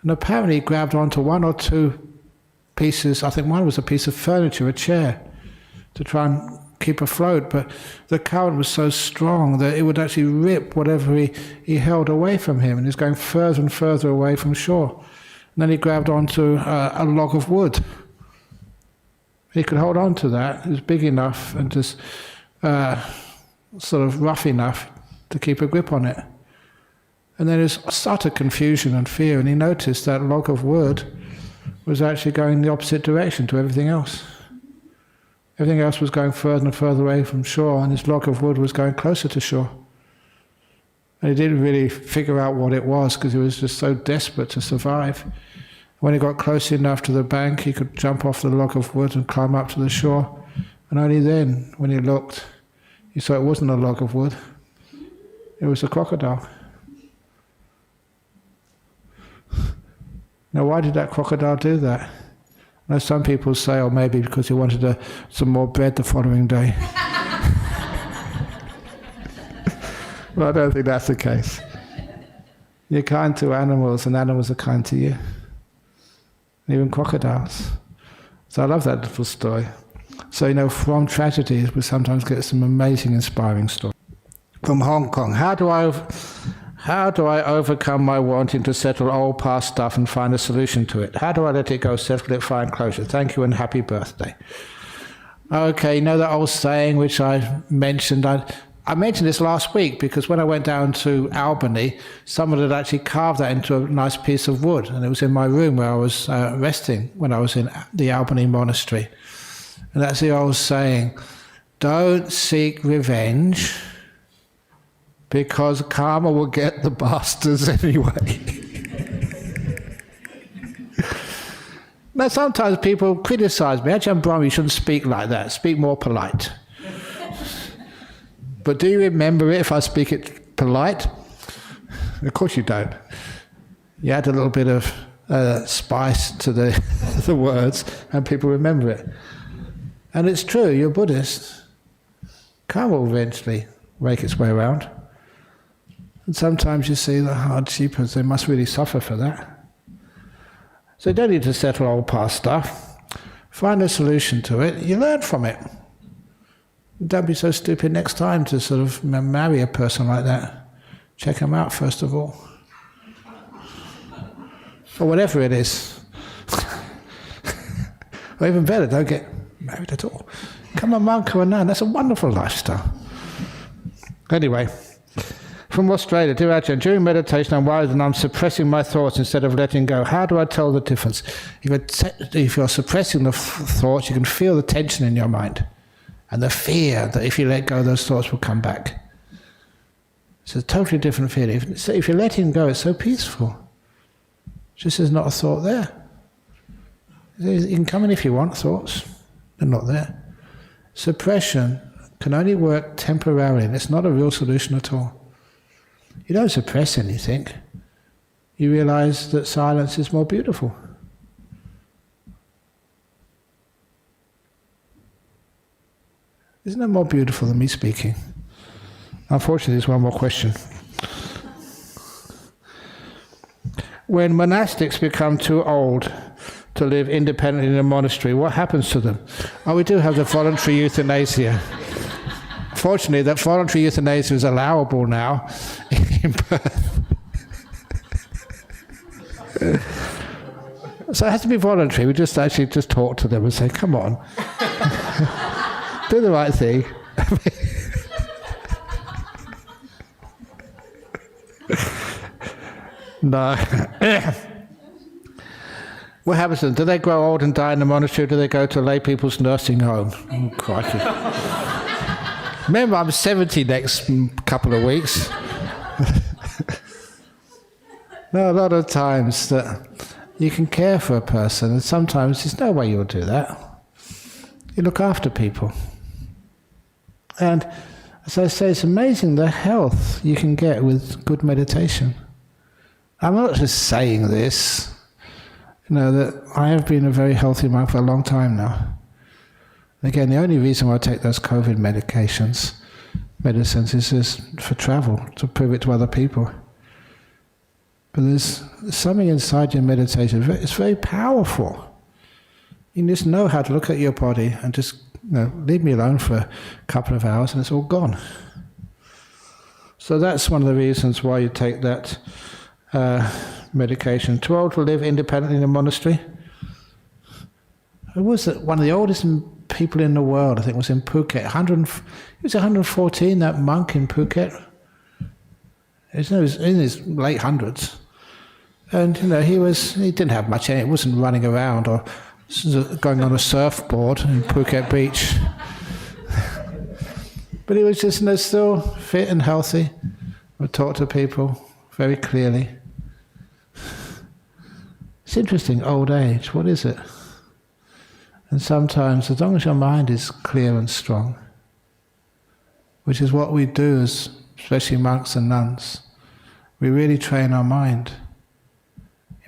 And apparently he grabbed onto 1 or 2 pieces, I think one was a piece of furniture, a chair, to try and keep afloat. But the current was so strong that it would actually rip whatever he held away from him. And he was going further and further away from shore. And then he grabbed onto a log of wood. He could hold on to that. It was big enough and just sort of rough enough to keep a grip on it. And then there's utter confusion and fear, and he noticed that log of wood was actually going the opposite direction to everything else. Everything else was going further and further away from shore, and this log of wood was going closer to shore. And he didn't really figure out what it was because he was just so desperate to survive. When he got close enough to the bank, he could jump off the log of wood and climb up to the shore. And only then, when he looked, he saw it wasn't a log of wood. It was a crocodile. Now, why did that crocodile do that? Now, some people say, oh, maybe because he wanted some more bread the following day. Well, I don't think that's the case. You're kind to animals, and animals are kind to you. Even crocodiles. So I love that little story. So, from tragedies, we sometimes get some amazing, inspiring stories. From Hong Kong, how do I overcome my wanting to settle old past stuff and find a solution to it? How do I let it go, settle it, find closure? Thank you and happy birthday. Okay, that old saying which I mentioned. I mentioned this last week because when I went down to Albany, someone had actually carved that into a nice piece of wood, and it was in my room where I was resting when I was in the Albany Monastery. And that's the old saying, don't seek revenge, because karma will get the bastards anyway. Now, sometimes people criticize me. Ajahn Brahm, you shouldn't speak like that. Speak more polite. But do you remember it if I speak it polite? Of course you don't. You add a little bit of spice to the words, and people remember it. And it's true, you're Buddhist. Karma will eventually make its way around. And sometimes you see the hardship, as they must really suffer for that. So you don't need to settle old past stuff. Find a solution to it, you learn from it. Don't be so stupid next time to sort of marry a person like that. Check them out first of all. Or whatever it is. Or even better, don't get married at all. Become a monk or a nun, that's a wonderful lifestyle. Anyway, from Australia, dear Ajahn, during meditation I'm worried that I'm suppressing my thoughts instead of letting go. How do I tell the difference? If you're suppressing the thoughts, you can feel the tension in your mind and the fear that if you let go, those thoughts will come back. It's a totally different feeling. If you're letting go, it's so peaceful. Just there's not a thought there. You can come in if you want thoughts, they're not there. Suppression can only work temporarily, and it's not a real solution at all. You don't suppress anything. You realize that silence is more beautiful. Isn't it more beautiful than me speaking? Unfortunately, there's one more question. When monastics become too old to live independently in a monastery, what happens to them? Oh, we do have the voluntary euthanasia. Fortunately, that voluntary euthanasia is allowable now in Perth. So it has to be voluntary. We just actually talk to them and say, come on, do the right thing. No. What happens to them? Do they grow old and die in the monastery, or do they go to lay people's nursing home? Oh, crikey. Remember, I'm 70 next couple of weeks. No, a lot of times that you can care for a person, and sometimes there's no way you'll do that. You look after people. And as I say, it's amazing the health you can get with good meditation. I'm not just saying this, that I have been a very healthy monk for a long time now. Again, the only reason why I take those COVID medicines is just for travel, to prove it to other people. But there's something inside your meditation, it's very powerful. You just know how to look at your body and just leave me alone for a couple of hours and it's all gone. So that's one of the reasons why you take that medication. Too old to live independently in a monastery. Who was it? One of the oldest people in the world, I think, was in Phuket. He was 114, that monk in Phuket. He was in his late hundreds. And he didn't have much in it. He wasn't running around or going on a surfboard in Phuket Beach. But he was just still fit and healthy. Would talk to people very clearly. It's interesting, old age, what is it? And sometimes, as long as your mind is clear and strong, which is what we do as especially monks and nuns, we really train our mind.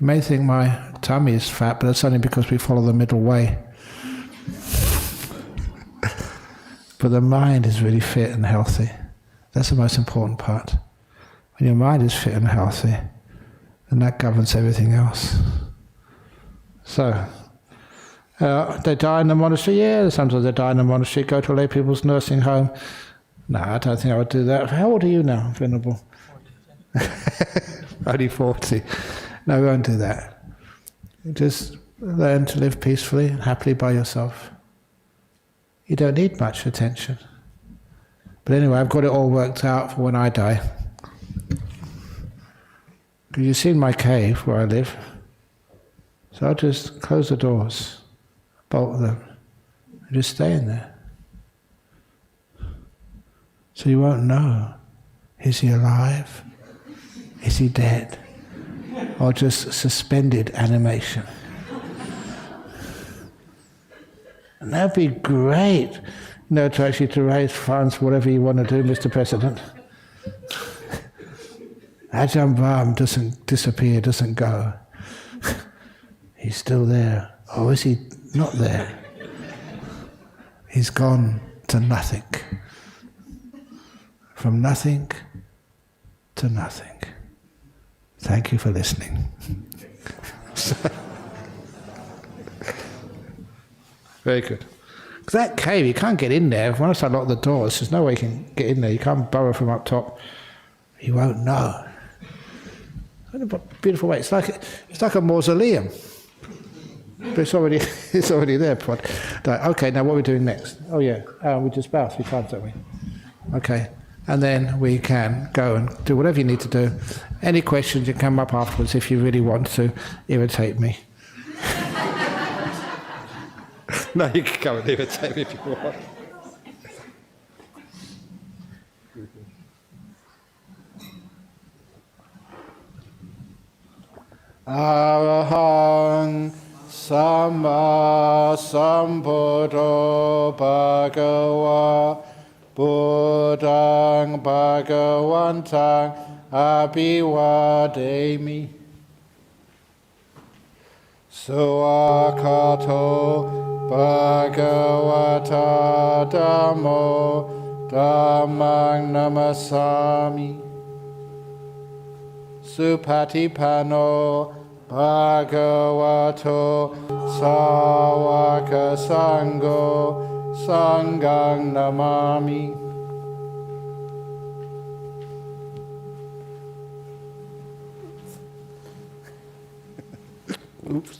You may think my tummy is fat, but that's only because we follow the middle way. But the mind is really fit and healthy. That's the most important part. When your mind is fit and healthy, then that governs everything else. So, they die in the monastery? Yeah, sometimes they die in the monastery, go to a lay people's nursing home. No, I don't think I would do that. How old are you now, Venerable? Only 40. No, we won't do that. Just learn to live peacefully and happily by yourself. You don't need much attention. But anyway, I've got it all worked out for when I die. Because you've seen my cave where I live. So I'll just close the doors, bolt them, and just stay in there. So you won't know, is he alive? Is he dead? Or just suspended animation? And that'd be great, to raise funds for whatever you want to do, Mr. President. Ajahn Brahm doesn't disappear, doesn't go. He's still there. Or is he not there? He's gone to nothing. From nothing to nothing. Thank you for listening. Very good. Because that cave, you can't get in there. Once I lock the doors, there's no way you can get in there. You can't burrow from up top. You won't know. What a beautiful way. It's like a mausoleum. But it's already there. Okay, now what are we doing next? Oh yeah, we just bow 3 times, don't we? Okay. And then we can go and do whatever you need to do. Any questions, you can come up afterwards if you really want to irritate me. No, you can come and irritate me if you want. Arahang Samma Sambuddho Bhagava Buddhang Bhagavantang Abhivademi Suakato Bhagavata Dhammo Dhammang Namasami Supatipano Bhagavato Sawaka Sangho Sanghang Namami. Oops.